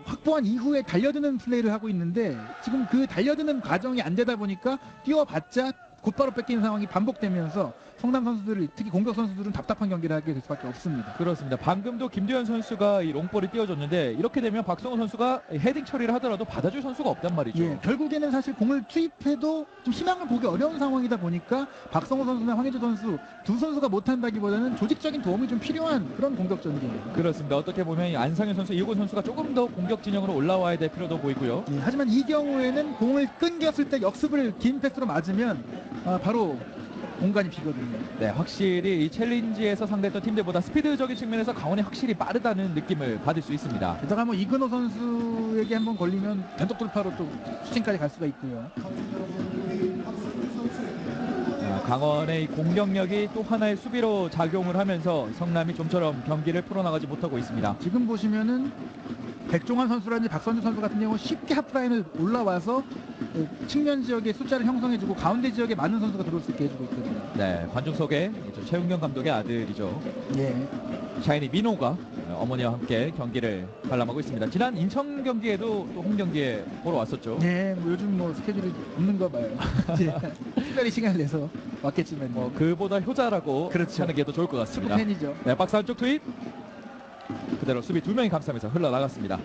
확보한 이후에 달려드는 플레이를 하고 있는데 지금 그 달려드는 과정이 안 되다 보니까 뛰어봤자 곧바로 뺏기는 상황이 반복되면서 성남 선수들, 특히 공격 선수들은 답답한 경기를 하게 될 수밖에 없습니다. 그렇습니다. 방금도 김두현 선수가 이 롱볼을 띄워줬는데 이렇게 되면 박성호 선수가 헤딩 처리를 하더라도 받아줄 선수가 없단 말이죠. 예, 결국에는 사실 공을 투입해도 좀 희망을 보기 어려운 상황이다 보니까 박성호 선수나 황의조 선수 두 선수가 못한다기보다는 조직적인 도움이 좀 필요한 그런 공격 전개입니다. 그렇습니다. 어떻게 보면 안상현 선수, 이호곤 선수가 조금 더 공격 진영으로 올라와야 될 필요도 보이고요. 예, 하지만 이 경우에는 공을 끊겼을 때 역습을 긴 패스로 맞으면 바로 공간이 비거든요. 네, 확실히 이 챌린지에서 상대했던 팀들보다 스피드적인 측면에서 강원이 확실히 빠르다는 느낌을 받을 수 있습니다. 게다가 이근호 선수에게 한번 걸리면 단독 돌파로 또 슈팅까지 갈 수가 있고요. 강원의 이 공격력이 또 하나의 수비로 작용을 하면서 성남이 좀처럼 경기를 풀어나가지 못하고 있습니다. 지금 보시면은 백종환 선수라든지 박선주 선수 같은 경우는 쉽게 하프라인을 올라와서 측면 지역에 숫자를 형성해주고 가운데 지역에 많은 선수가 들어올 수 있게 해주고 있거든요. 네, 관중석에 최은경 감독의 아들이죠. 예. 샤이니 민호가 어머니와 함께 경기를 관람하고 있습니다. 지난 인천 경기에도 또 홈 경기에 보러 왔었죠. 네, 요즘 스케줄이 없는가 봐요. 특별히 시간을 내서 왔겠지만 그보다 효자라고 그렇죠. 하는 게 더 좋을 것 축구 같습니다. 팬이죠. 네, 박스 한쪽 투입. 그대로 수비 2명이 감싸면서 흘러나갔습니다.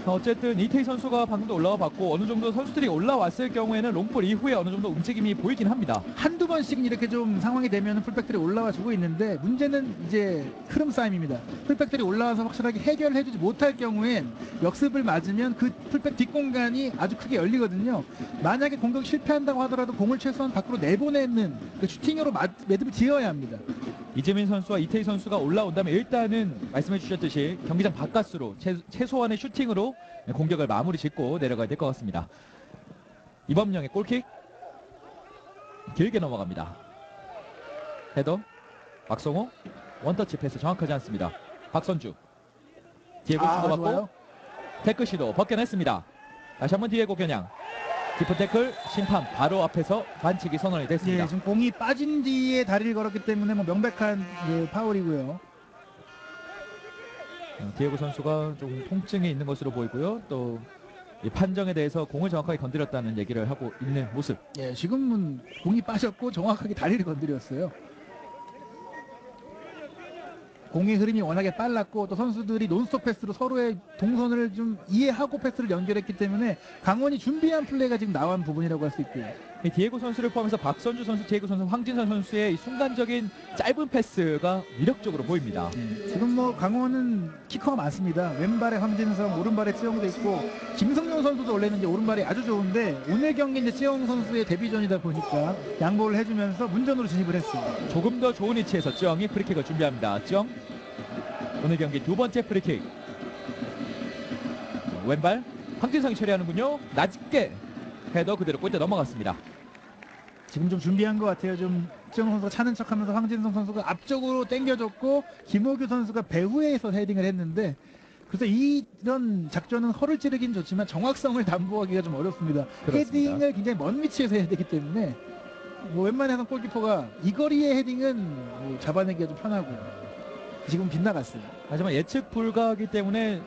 어쨌든 이태희 선수가 방금도 올라와 봤고 어느 정도 선수들이 올라왔을 경우에는 롱볼 이후에 어느 정도 움직임이 보이긴 합니다. 한두 번씩은 이렇게 좀 상황이 되면 풀백들이 올라와 주고 있는데 문제는 이제 흐름 싸움입니다. 풀백들이 올라와서 확실하게 해결해주지 못할 경우엔 역습을 맞으면 그 풀백 뒷공간이 아주 크게 열리거든요. 만약에 공격 실패한다고 하더라도 공을 최소한 밖으로 내보내는 그 슈팅으로 매듭을 지어야 합니다. 이재민 선수와 이태희 선수가 올라온다면 일단은 말씀해 주셨듯이 경기장 바깥으로 최소한의 슈팅으로 공격을 마무리 짓고 내려가야 될 것 같습니다. 이범영의 골킥 길게 넘어갑니다. 헤더 박성호 원터치 패스 정확하지 않습니다. 박선주 디에고 시도 받고 태클 시도 벗겨냈습니다. 다시 한번 디에고 겨냥 깊은 태클 심판 바로 앞에서 반칙이 선언이 됐습니다. 예, 지금 공이 빠진 뒤에 다리를 걸었기 때문에 명백한 파울이고요. 디에고 선수가 좀 통증이 있는 것으로 보이고요. 또 이 판정에 대해서 공을 정확하게 건드렸다는 얘기를 하고 있는 모습. 예, 지금은 공이 빠졌고 정확하게 다리를 건드렸어요. 공의 흐름이 워낙에 빨랐고 또 선수들이 논스톱 패스로 서로의 동선을 좀 이해하고 패스를 연결했기 때문에 강원이 준비한 플레이가 지금 나온 부분이라고 할 수 있고요. 이 디에고 선수를 포함해서 박선주 선수, 디에고 선수, 황진선 선수의 이 순간적인 짧은 패스가 위력적으로 보입니다. 지금 뭐 강원은 키커가 많습니다. 왼발에 황진성, 오른발에 쯔영도 있고 김성용 선수도 원래는 이제 오른발이 아주 좋은데 오늘 경기 이제 쯔영 선수의 데뷔전이다 보니까 양보를 해주면서 문전으로 진입을 했어요. 조금 더 좋은 위치에서 쯔영이 프리킥을 준비합니다. 쯔영 오늘 경기 두 번째 프리킥. 왼발 황진성이 처리하는군요. 낮게 헤더 그대로 골대 넘어갔습니다. 지금 좀 준비한 것 같아요. 좀 쯔영 선수가 차는 척하면서 황진성 선수가 앞쪽으로 당겨줬고 김호규 선수가 배후에서 헤딩을 했는데 그래서 이런 작전은 허를 찌르긴 좋지만 정확성을 담보하기가 좀 어렵습니다. 그렇습니다. 헤딩을 굉장히 먼 위치에서 해야 되기 때문에 뭐 웬만해선 골키퍼가 이 거리의 헤딩은 뭐 잡아내기가 좀 편하고 지금 빗나갔어요. 하지만 예측 불가하기 때문에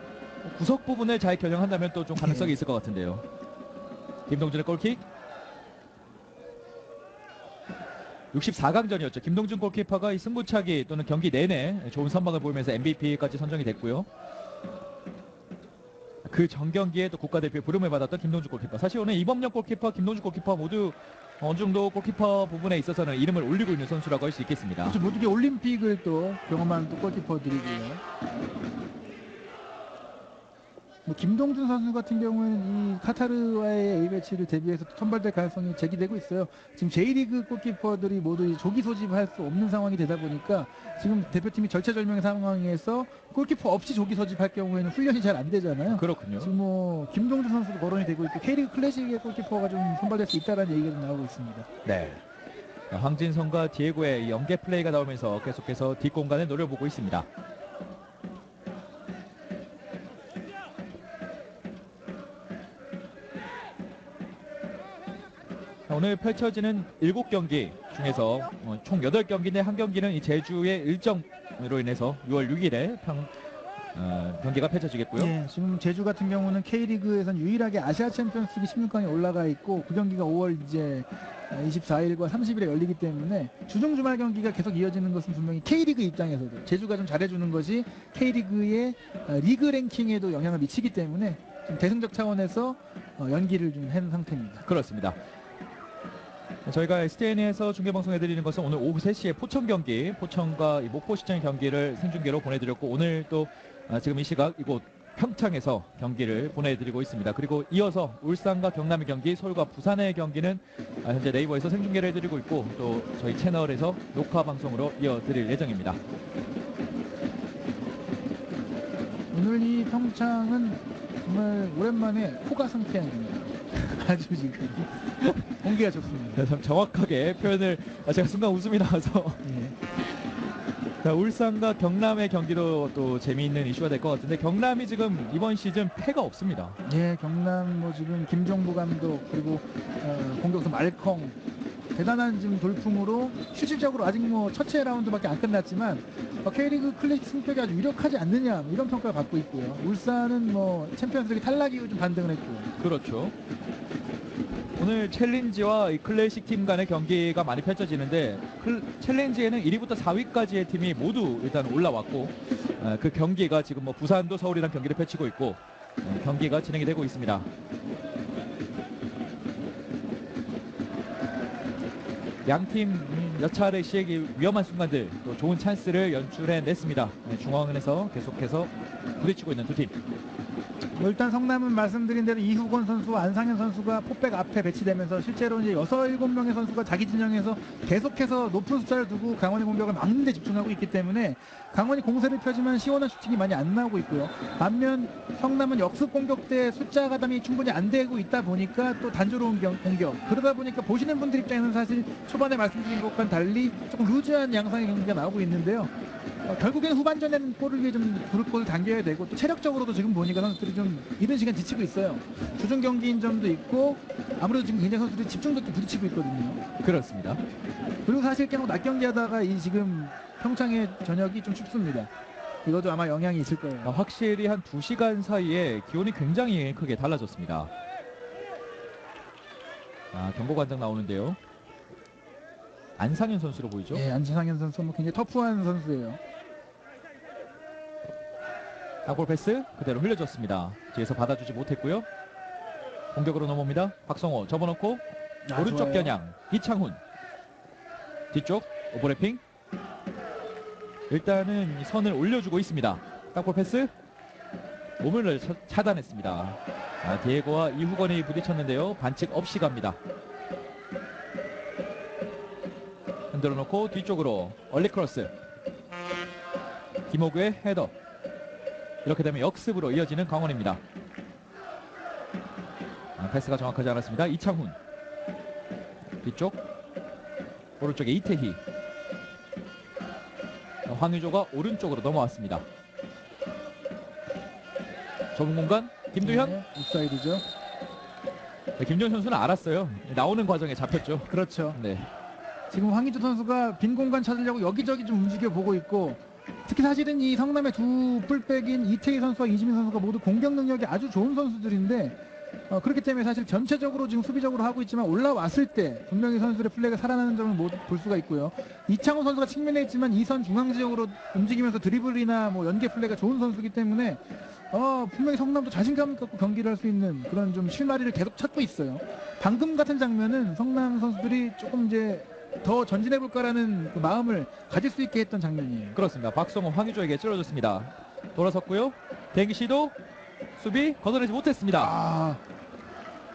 구석 부분을 잘 겨냥한다면 또 좀 가능성이 있을 것 같은데요. 김동준의 골킥. 64강전이었죠. 김동준 골키퍼가 이 승부차기 또는 경기 내내 좋은 선방을 보이면서 MVP까지 선정이 됐고요. 그 전 경기에 또 국가대표의 부름을 받았던 김동준 골키퍼. 사실 오늘 이범령 골키퍼, 김동준 골키퍼 모두 어느 정도 골키퍼 부분에 있어서는 이름을 올리고 있는 선수라고 할 수 있겠습니다. 그렇죠. 모두게 올림픽을 또 경험한 또 골키퍼들이고요. 뭐 김동준 선수 같은 경우는 이 카타르와의 A매치를 대비해서 선발될 가능성이 제기되고 있어요. 지금 J리그 골키퍼들이 모두 조기 소집할 수 없는 상황이 되다 보니까 지금 대표팀이 절체절명의 상황에서 골키퍼 없이 조기 소집할 경우에는 훈련이 잘 안 되잖아요. 그렇군요. 지금 뭐 김동준 선수도 거론이 되고 있고 K리그 클래식의 골키퍼가 좀 선발될 수 있다는 얘기가 좀 나오고 있습니다. 네. 황진성과 디에고의 연계 플레이가 나오면서 계속해서 뒷공간을 노려보고 있습니다. 오늘 펼쳐지는 7경기 중에서 총 8경기인데 한 경기는 이 제주의 일정으로 인해서 6월 6일에 경기가 펼쳐지겠고요. 예, 지금 제주 같은 경우는 K리그에선 유일하게 아시아 챔피언스리그 16강에 올라가 있고 그 경기가 5월 이제 24일과 30일에 열리기 때문에 주중 주말 경기가 계속 이어지는 것은 분명히 K리그 입장에서도 제주가 좀 잘해주는 것이 K리그의 리그 랭킹에도 영향을 미치기 때문에 좀 대승적 차원에서 연기를 좀 한 상태입니다. 그렇습니다. 저희가 STN에서 중계방송해드리는 것은 오늘 오후 3시에 포천 경기, 포천과 이 목포시청 경기를 생중계로 보내드렸고 오늘 또 지금 이 시각 이곳 평창에서 경기를 보내드리고 있습니다. 그리고 이어서 울산과 경남의 경기, 서울과 부산의 경기는 현재 네이버에서 생중계를 해드리고 있고 또 저희 채널에서 녹화 방송으로 이어드릴 예정입니다. 오늘 이 평창은 정말 오랜만에 코가 상쾌합니다. 아주 지금 공기가 좋습니다. 참 정확하게 표현을 제가 순간 웃음이 나와서 예. 자, 울산과 경남의 경기도 또 재미있는 이슈가 될 것 같은데 경남이 지금 이번 시즌 패가 없습니다. 예, 경남 뭐 지금 김종부 감독 그리고 공격수 말컹 대단한 지금 돌풍으로 실질적으로 아직 뭐 첫째 라운드밖에 안 끝났지만 K리그 클래식 승격이 아주 유력하지 않느냐 뭐 이런 평가를 받고 있고요. 울산은 뭐 챔피언스리그 탈락 이후 좀 반등을 했고. 그렇죠. 오늘 챌린지와 이 클래식 팀 간의 경기가 많이 펼쳐지는데 챌린지에는 1위부터 4위까지의 팀이 모두 일단 올라왔고 그 경기가 지금 뭐 부산도 서울이랑 경기를 펼치고 있고 경기가 진행이 되고 있습니다. 양팀 몇 차례씩 위험한 순간들 또 좋은 찬스를 연출해냈습니다. 중앙은에서 계속해서 부딪히고 있는 두 팀. 일단 성남은 말씀드린 대로 이후건 선수와 안상현 선수가 포백 앞에 배치되면서 실제로 이제 6, 7명의 선수가 자기 진영에서 계속해서 높은 숫자를 두고 강원의 공격을 막는 데 집중하고 있기 때문에 강원이 공세를 펴지만 시원한 슈팅이 많이 안 나오고 있고요. 반면 성남은 역습 공격 때 숫자 가담이 충분히 안 되고 있다 보니까 또 단조로운 공격. 그러다 보니까 보시는 분들 입장에서는 사실 초반에 말씀드린 것과는 달리 조금 루즈한 양상의 경기가 나오고 있는데요. 결국에는 후반전에는 골을 위해 좀 골을 당겨야 되고 또 체력적으로도 지금 보니까 선수들이 좀 이른 시간 지치고 있어요. 주중 경기인 점도 있고 아무래도 지금 굉장히 선수들이 집중도 있게 부딪히고 있거든요. 그렇습니다. 그리고 사실 그냥 낮 경기 하다가 이 지금 평창의 저녁이 좀 춥습니다. 이것도 아마 영향이 있을 거예요. 확실히 한 2시간 사이에 기온이 굉장히 크게 달라졌습니다. 경고관장 나오는데요. 안상현 선수로 보이죠? 예, 안상현 선수 뭐 굉장히 터프한 선수예요. 땅볼 패스 그대로 흘려줬습니다. 뒤에서 받아주지 못했고요. 공격으로 넘어옵니다. 박성호 접어놓고 오른쪽 좋아요. 겨냥 이창훈. 뒤쪽 오버래핑. 일단은 이 선을 올려주고 있습니다. 땅볼 패스. 몸을 차단했습니다. 디에고와 이후건이 부딪혔는데요. 반칙 없이 갑니다. 흔들어 놓고 뒤쪽으로 얼리 크로스. 김호구의 헤더. 이렇게 되면 역습으로 이어지는 강원입니다. 패스가 정확하지 않았습니다. 이창훈. 뒤쪽 오른쪽에 이태희. 황의조가 오른쪽으로 넘어왔습니다. 좁은 공간 김두현. 네, 옵사이드죠. 네, 김두현 선수는 알았어요. 나오는 과정에 잡혔죠. 그렇죠. 네. 지금 황의조 선수가 빈 공간 찾으려고 여기저기 좀 움직여 보고 있고, 특히 사실은 이 성남의 두 풀백인 이태희 선수와 이지민 선수가 모두 공격 능력이 아주 좋은 선수들인데, 그렇기 때문에 사실 전체적으로 지금 수비적으로 하고 있지만 올라왔을 때 분명히 선수들의 플레이가 살아나는 점을 볼 수가 있고요. 이창훈 선수가 측면에 있지만 이 선 중앙 지역으로 움직이면서 드리블이나 뭐 연계 플레이가 좋은 선수이기 때문에 분명히 성남도 자신감 갖고 경기를 할 수 있는 그런 좀 실마리를 계속 찾고 있어요. 방금 같은 장면은 성남 선수들이 조금 이제 더 전진해 볼까라는 그 마음을 가질 수 있게 했던 장면이에요. 그렇습니다. 박성호 황의조에게 찔러줬습니다. 돌아섰고요. 대기 시도. 수비 걷어내지 못했습니다.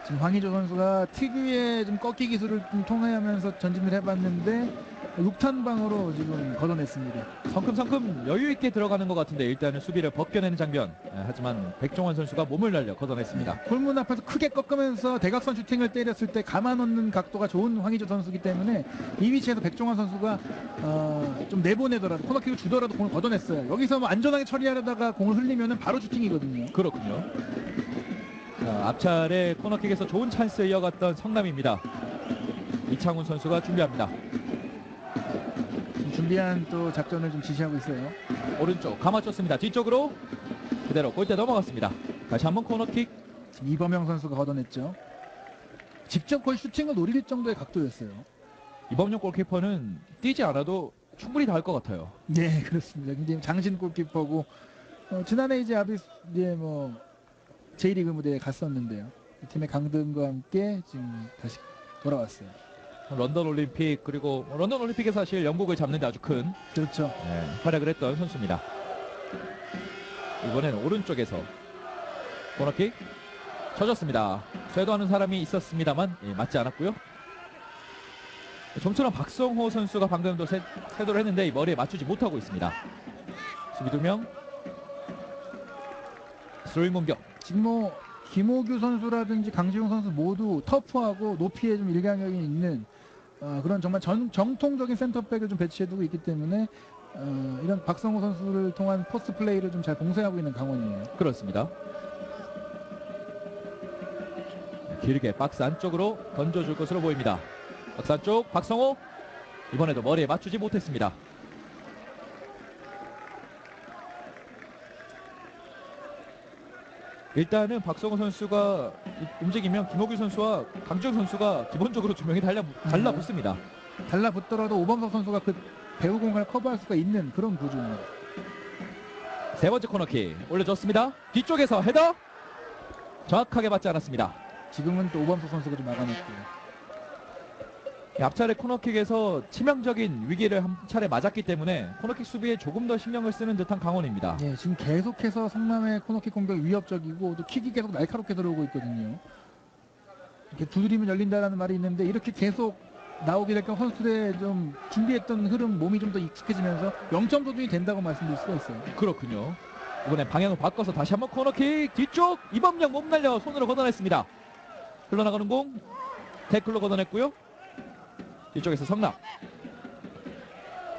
지금 황의조 선수가 특유의 좀 꺾기 기술을 좀 통하면서 전진을 해봤는데 6탄방으로 지금 걷어냈습니다. 성큼성큼 여유있게 들어가는 것 같은데 일단은 수비를 벗겨내는 장면. 하지만 백종원 선수가 몸을 날려 걷어냈습니다. 골문 앞에서 크게 꺾으면서 대각선 슈팅을 때렸을 때 감아 놓는 각도가 좋은 황의조 선수이기 때문에 이 위치에서 백종원 선수가 좀 내보내더라도 코너킥을 주더라도 공을 걷어냈어요. 여기서 뭐 안전하게 처리하려다가 공을 흘리면 바로 슈팅이거든요. 그렇군요. 앞차례 코너킥에서 좋은 찬스 이어갔던 성남입니다. 이창훈 선수가 준비합니다. 준비한 또 작전을 좀 지시하고 있어요. 오른쪽 감아줬습니다. 뒤쪽으로 그대로 골대 넘어갔습니다. 다시 한번 코너킥. 지금 이범영 선수가 걷어냈죠. 직접 거의 슈팅을 노릴 정도의 각도였어요. 이범용 골키퍼는 뛰지 않아도 충분히 닿을 것 같아요. 네, 그렇습니다. 굉장히 장신 골키퍼고 지난해 이제 이제 뭐 J리그 무대에 갔었는데요. 이 팀의 강등과 함께 지금 다시 돌아왔어요. 런던 올림픽 그리고 런던 올림픽에 사실 영국을 잡는 데 아주 큰 그렇죠. 활약을 했던 선수입니다. 이번엔 오른쪽에서 코너킥 쳐졌습니다. 쇄도하는 사람이 있었습니다만 맞지 않았고요. 좀처럼 박성호 선수가 방금도 쇄도를 했는데 이 머리에 맞추지 못하고 있습니다. 수비 2명. 스로잉 공격. 지금 뭐 김호규 선수라든지 강지용 선수 모두 터프하고 높이에 좀 일가견이 있는 그런 정말 정통적인 센터백을 좀 배치해두고 있기 때문에 이런 박성호 선수를 통한 포스트 플레이를 좀 잘 봉쇄하고 있는 강원이에요. 그렇습니다. 길게 박스 안쪽으로 던져줄 것으로 보입니다. 박스 안쪽 박성호. 이번에도 머리에 맞추지 못했습니다. 일단은 박성호 선수가 움직이면 김호규 선수와 강지용 선수가 기본적으로 두 명이 달라붙습니다. 달라붙더라도 오범석 선수가 그 배우 공간을 커버할 수가 있는 그런 구조입니다. 세 번째 코너킥 올려줬습니다. 뒤쪽에서 헤더. 정확하게 맞지 않았습니다. 지금은 또 오범석 선수가 좀 막아냈고요. 앞차례 코너킥에서 치명적인 위기를 한 차례 맞았기 때문에 코너킥 수비에 조금 더 신경을 쓰는 듯한 강원입니다. 예, 지금 계속해서 성남의 코너킥 공격이 위협적이고 또 킥이 계속 날카롭게 들어오고 있거든요. 이렇게 두드리면 열린다라는 말이 있는데 이렇게 계속 나오게 될 경우 선수들의 좀 준비했던 흐름 몸이 좀 더 익숙해지면서 0점 도중이 된다고 말씀드릴 수가 있어요. 그렇군요. 이번엔 방향을 바꿔서 다시 한번 코너킥 뒤쪽 이범영 몸 날려 손으로 걷어냈습니다. 흘러나가는 공 태클로 걷어냈고요. 뒤쪽에서 성남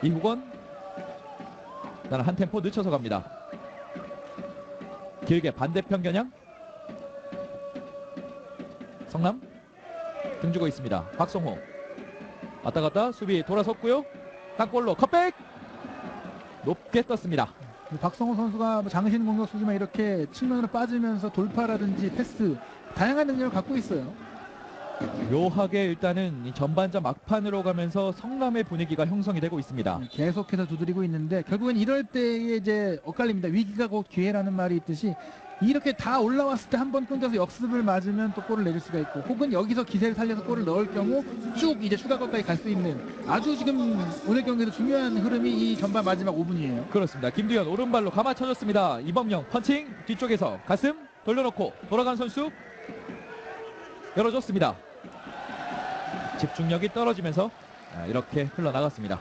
이후건 나는 한 템포 늦춰서 갑니다. 길게 반대편 겨냥 성남 등주고 있습니다. 박성호 왔다 갔다 수비 돌아섰고요. 땅볼로 컷백 높게 떴습니다. 박성호 선수가 장신 공격수지만 이렇게 측면으로 빠지면서 돌파라든지 패스 다양한 능력을 갖고 있어요. 묘하게 일단은 이 전반전 막판으로 가면서 성남의 분위기가 형성이 되고 있습니다. 계속해서 두드리고 있는데 결국엔 이럴 때에 이제 엇갈립니다. 위기가 곧 기회라는 말이 있듯이 이렇게 다 올라왔을 때 한 번 끊겨서 역습을 맞으면 또 골을 내줄 수가 있고, 혹은 여기서 기세를 살려서 골을 넣을 경우 쭉 이제 추가골까지 갈 수 있는 아주 지금 오늘 경기에서 중요한 흐름이 이 전반 마지막 5분이에요. 그렇습니다. 김두현 오른발로 감아 쳐줬습니다. 이범영 펀칭 뒤쪽에서 가슴 돌려놓고 돌아간 선수 열어줬습니다. 집중력이 떨어지면서 이렇게 흘러나갔습니다.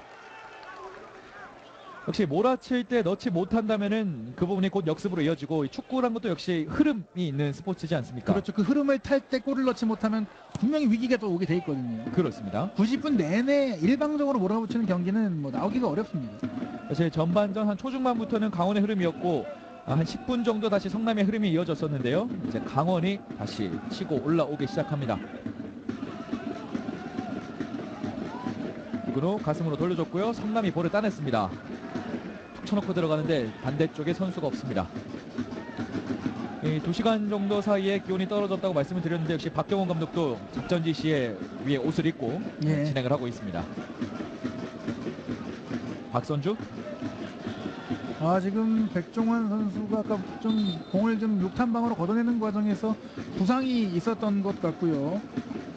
역시 몰아칠 때 넣지 못한다면은 그 부분이 곧 역습으로 이어지고, 이 축구란 것도 역시 흐름이 있는 스포츠지 않습니까? 그렇죠. 그 흐름을 탈 때 골을 넣지 못하면 분명히 위기가 또 오게 돼 있거든요. 그렇습니다. 90분 내내 일방적으로 몰아붙이는 경기는 뭐 나오기가 어렵습니다. 사실 전반전 한 초중반부터는 강원의 흐름이었고, 한 10분 정도 다시 성남의 흐름이 이어졌었는데요. 이제 강원이 다시 치고 올라오기 시작합니다. 이근호 가슴으로 돌려줬고요. 성남이 볼을 따냈습니다. 툭 쳐놓고 들어가는데 반대쪽에 선수가 없습니다. 이 2시간 정도 사이에 기온이 떨어졌다고 말씀을 드렸는데, 역시 박경원 감독도 작전 지시에 위에 옷을 입고 예. 진행을 하고 있습니다. 박선주 지금 백종원 선수가 아까 좀 공을 좀 육탄방으로 걷어내는 과정에서 부상이 있었던 것 같고요.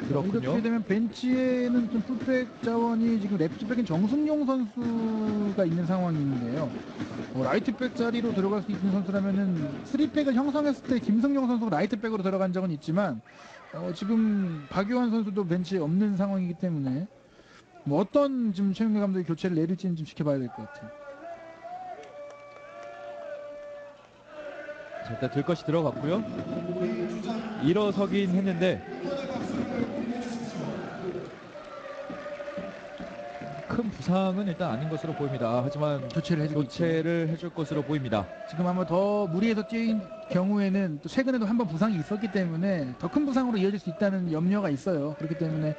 그렇군요. 이렇게 되면 벤치에는 좀 풀백 자원이 지금 레프트백인 정승용 선수가 있는 상황인데요. 라이트백 자리로 들어갈 수 있는 선수라면은 3백을 형성했을 때 김승용 선수가 라이트백으로 들어간 적은 있지만, 지금 박유환 선수도 벤치에 없는 상황이기 때문에 뭐 어떤 지금 최용래 감독이 교체를 내릴지는 좀 지켜봐야 될 것 같아요. 자, 일단 들 것이 들어갔고요. 일어서긴 했는데 큰 부상은 일단 아닌 것으로 보입니다. 하지만 교체를 해줄 것으로 보입니다. 지금 아마 더 무리해서 뛴 경우에는 또 최근에도 한번 부상이 있었기 때문에 더 큰 부상으로 이어질 수 있다는 염려가 있어요. 그렇기 때문에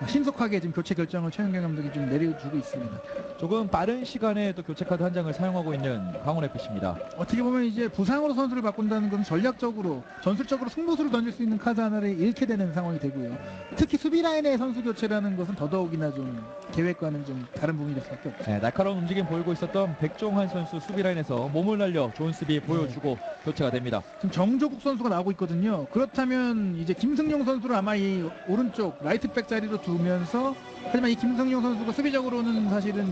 신속하게 지금 교체 결정을 최용경 감독이 좀 내려주고 있습니다. 조금 빠른 시간에 또 교체 카드 한 장을 사용하고 있는 강원 FC입니다. 어떻게 보면 이제 부상으로 선수를 바꾼다는 건 전략적으로 전술적으로 승부수를 던질 수 있는 카드 하나를 잃게 되는 상황이 되고요. 특히 수비 라인의 선수 교체라는 것은 더더욱이나 좀 계획과는 좀 다른 부분이 될 수밖에 없죠. 네, 날카로운 움직임 보이고 있었던 백종환 선수 수비 라인에서 몸을 날려 좋은 수비 보여주고 교체가 됩니다. 지금 정조국 선수가 나오고 있거든요. 그렇다면 이제 김승용 선수를 아마 이 오른쪽 라이트백 자리로 두면서, 하지만 이 김승용 선수가 수비적으로는 사실은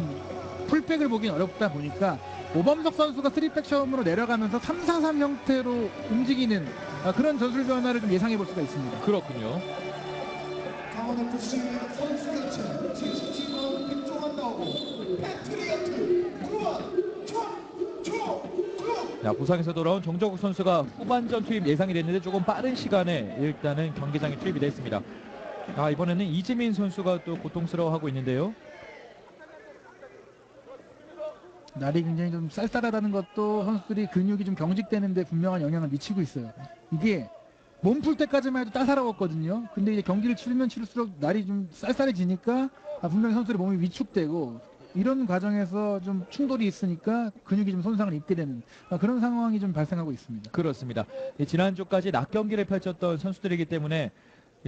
풀백을 보긴 어렵다 보니까 오범석 선수가 3백 처음으로 내려가면서 3-4-3 형태로 움직이는 그런 전술 변화를 좀 예상해 볼 수가 있습니다. 그렇군요. 강원FC 선수 교체 제17번 백종원 나오고 패트리어트 자, 부상에서 돌아온 정정국 선수가 후반전 투입 예상이 됐는데 조금 빠른 시간에 일단은 경기장에 투입이 됐습니다. 이번에는 이지민 선수가 또 고통스러워하고 있는데요. 날이 굉장히 좀 쌀쌀하다는 것도 선수들이 근육이 좀 경직되는데 분명한 영향을 미치고 있어요. 이게 몸 풀 때까지만 해도 따사로웠거든요. 근데 이제 경기를 치르면 치를수록 날이 좀 쌀쌀해지니까 분명히 선수들의 몸이 위축되고, 이런 과정에서 좀 충돌이 있으니까 근육이 좀 손상을 입게 되는 그런 상황이 좀 발생하고 있습니다. 그렇습니다. 지난주까지 낮 경기를 펼쳤던 선수들이기 때문에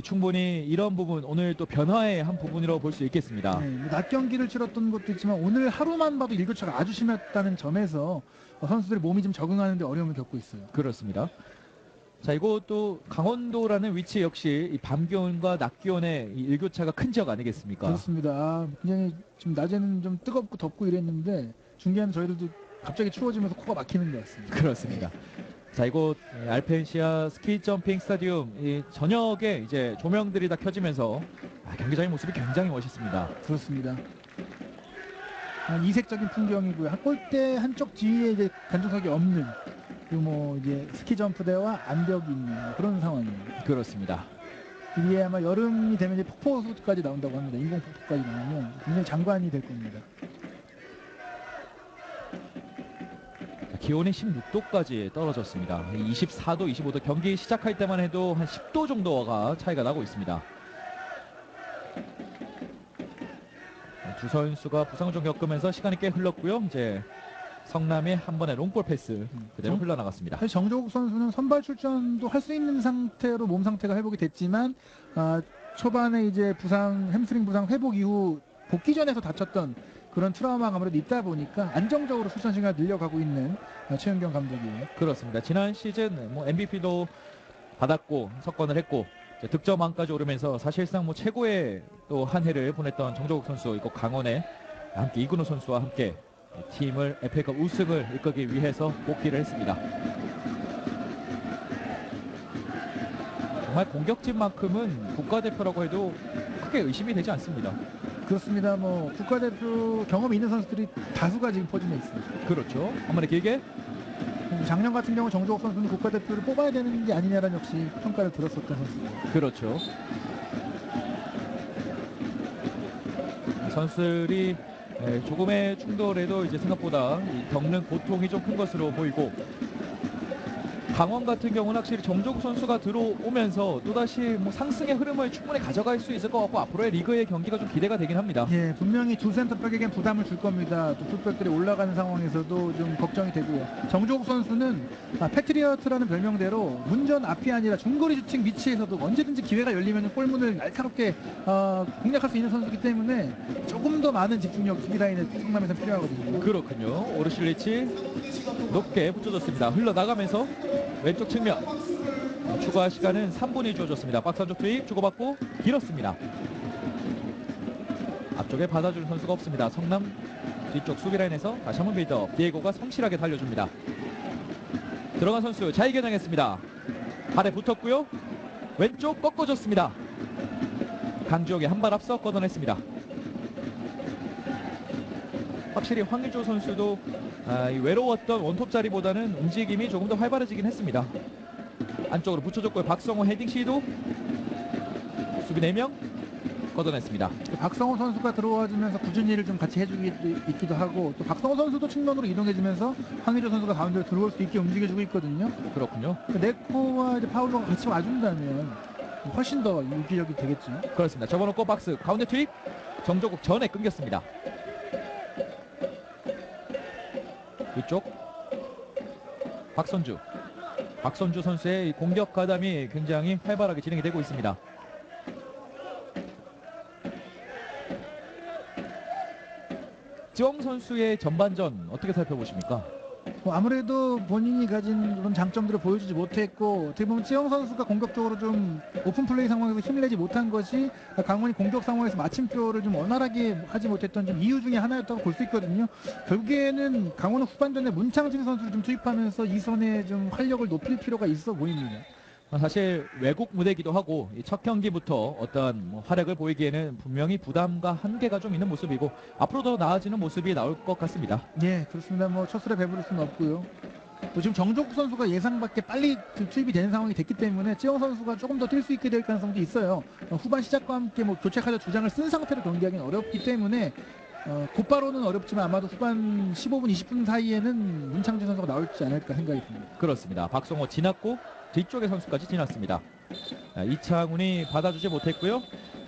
충분히 이런 부분 오늘 또 변화의 한 부분이라고 볼 수 있겠습니다. 네, 낮 경기를 치렀던 것도 있지만 오늘 하루만 봐도 일교차가 아주 심했다는 점에서 선수들의 몸이 좀 적응하는 데 어려움을 겪고 있어요. 그렇습니다. 자, 이것도 강원도라는 위치 역시 이 밤 기온과 낮 기온의 이 일교차가 큰 지역 아니겠습니까? 그렇습니다. 굉장히 지금 낮에는 좀 뜨겁고 덥고 이랬는데 중계하는 저희들도 갑자기 추워지면서 코가 막히는 것 같습니다. 그렇습니다. 자, 이곳 알펜시아 스키 점핑 스타디움 이 저녁에 이제 조명들이 다 켜지면서 경기장의 모습이 굉장히 멋있습니다. 그렇습니다. 이색적인 풍경이고요. 골대 한쪽 뒤에 이제 관중석이 없는, 그리고 뭐 이제 스키 점프대와 암벽이 있는 그런 상황입니다. 그렇습니다. 이게 아마 여름이 되면 이제 폭포까지 나온다고 합니다. 인공 폭포까지 나오면 굉장히 장관이 될 겁니다. 기온이 16도까지 떨어졌습니다. 24도, 25도 경기 시작할 때만 해도 한 10도 정도가 차이가 나고 있습니다. 두 선수가 부상을 좀 겪으면서 시간이 꽤 흘렀고요. 이제 성남의 한 번의 롱볼 패스 그대로 흘러나갔습니다. 사실 정조국 선수는 선발 출전도 할 수 있는 상태로 몸 상태가 회복이 됐지만 초반에 이제 부상, 햄스트링 부상 회복 이후 복귀전에서 다쳤던 그런 트라우마가 아무래도 있다 보니까 안정적으로 출전 시간을 늘려가고 있는 최은경 감독이에요. 그렇습니다. 지난 시즌 뭐 MVP도 받았고 석권을 했고 이제 득점왕까지 오르면서 사실상 뭐 최고의 또 한 해를 보냈던 정조국 선수, 이거 강원의 함께 이근호 선수와 함께 팀을 FA컵 우승을 이끌기 위해서 복귀를 했습니다. 정말 공격진만큼은 국가대표라고 해도 크게 의심이 되지 않습니다. 그렇습니다. 뭐 국가대표 경험이 있는 선수들이 다수가 지금 포진해 있습니다. 그렇죠. 한 번에 길게. 작년 같은 경우 정조욱 선수는 국가대표를 뽑아야 되는 게 아니냐라는 역시 평가를 들었었던 선수입니다. 그렇죠. 선수들이 조금의 충돌에도 이제 생각보다 겪는 고통이 좀 큰 것으로 보이고, 강원 같은 경우는 확실히 정조국 선수가 들어오면서 또다시 뭐 상승의 흐름을 충분히 가져갈 수 있을 것 같고 앞으로의 리그의 경기가 좀 기대가 되긴 합니다. 예, 분명히 두 센터백에겐 부담을 줄 겁니다. 또 풀백들이 올라가는 상황에서도 좀 걱정이 되고요. 정조국 선수는 패트리어트라는 별명대로 문전 앞이 아니라 중거리 슈팅 위치에서도 언제든지 기회가 열리면 골문을 날카롭게 공략할 수 있는 선수이기 때문에 조금 더 많은 집중력 수비 라인에 성남에서 필요하거든요. 그렇군요. 오르실리치 높게 붙여줬습니다. 흘러나가면서 왼쪽 측면 추가 시간은 3분이 주어졌습니다. 박스 안쪽 투입 주고받고 길었습니다. 앞쪽에 받아주는 선수가 없습니다. 성남 뒤쪽 수비 라인에서 다시 한번 빌드업. 디에고가 성실하게 달려줍니다. 들어간 선수 잘 겨냥했습니다. 발에 붙었고요. 왼쪽 꺾어줬습니다. 강주혁이 한 발 앞서 걷어냈습니다. 확실히 황의조 선수도 이 외로웠던 원톱 자리보다는 움직임이 조금 더 활발해지긴 했습니다. 안쪽으로 붙여줬고요. 박성호 헤딩 시도. 수비 4명 걷어냈습니다. 박성호 선수가 들어와주면서 꾸준히를 좀 같이 해주기도 하고, 또 박성호 선수도 측면으로 이동해주면서 황의조 선수가 가운데로 들어올 수 있게 움직여주고 있거든요. 그렇군요. 네코와 이제 파울로가 같이 와준다면 훨씬 더 유기력이 되겠죠. 그렇습니다. 접어놓고 박스 가운데 투입. 정조국 전에 끊겼습니다. 이쪽 박선주 선수의 공격 가담이 굉장히 활발하게 진행이 되고 있습니다. 지영 선수의 전반전 어떻게 살펴보십니까? 아무래도 본인이 가진 그런 장점들을 보여주지 못했고, 어떻게 보면 찌영 선수가 공격적으로 좀 오픈 플레이 상황에서 힘을 내지 못한 것이 강원이 공격 상황에서 마침표를 좀 원활하게 하지 못했던 좀 이유 중에 하나였다고 볼 수 있거든요. 결국에는 강원은 후반전에 문창진 선수를 좀 투입하면서 이 선에 좀 활력을 높일 필요가 있어 보입니다. 사실 외국 무대이기도 하고 이 첫 경기부터 어떤 활약을 보이기에는 분명히 부담과 한계가 좀 있는 모습이고 앞으로 더 나아지는 모습이 나올 것 같습니다. 예, 그렇습니다. 뭐 첫술에 배부를 수는 없고요. 또 지금 정조국 선수가 예상 밖에 빨리 투입이 되는 상황이 됐기 때문에 찌영 선수가 조금 더 뛸 수 있게 될 가능성도 있어요. 후반 시작과 함께 뭐 교체 카드 2장을 쓴 상태로 경기하기는 어렵기 때문에 곧바로는 어렵지만 아마도 후반 15분, 20분 사이에는 문창진 선수가 나올지 않을까 생각이 듭니다. 그렇습니다. 박성호 지났고 뒤쪽의 선수까지 지났습니다. 이창훈이 받아주지 못했고요.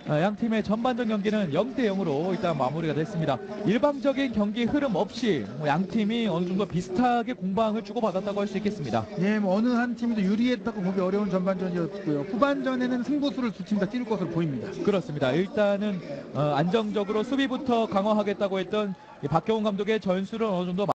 양 팀의 전반전 경기는 0대0으로 일단 마무리가 됐습니다. 일방적인 경기 흐름 없이 양 팀이 어느 정도 비슷하게 공방을 주고받았다고 할 수 있겠습니다. 예, 뭐 어느 한 팀도 유리했다고 보기 어려운 전반전이었고요. 후반전에는 승부수를 두 팀 다 띄울 것으로 보입니다. 그렇습니다. 일단은 안정적으로 수비부터 강화하겠다고 했던 박경훈 감독의 전술은 어느 정도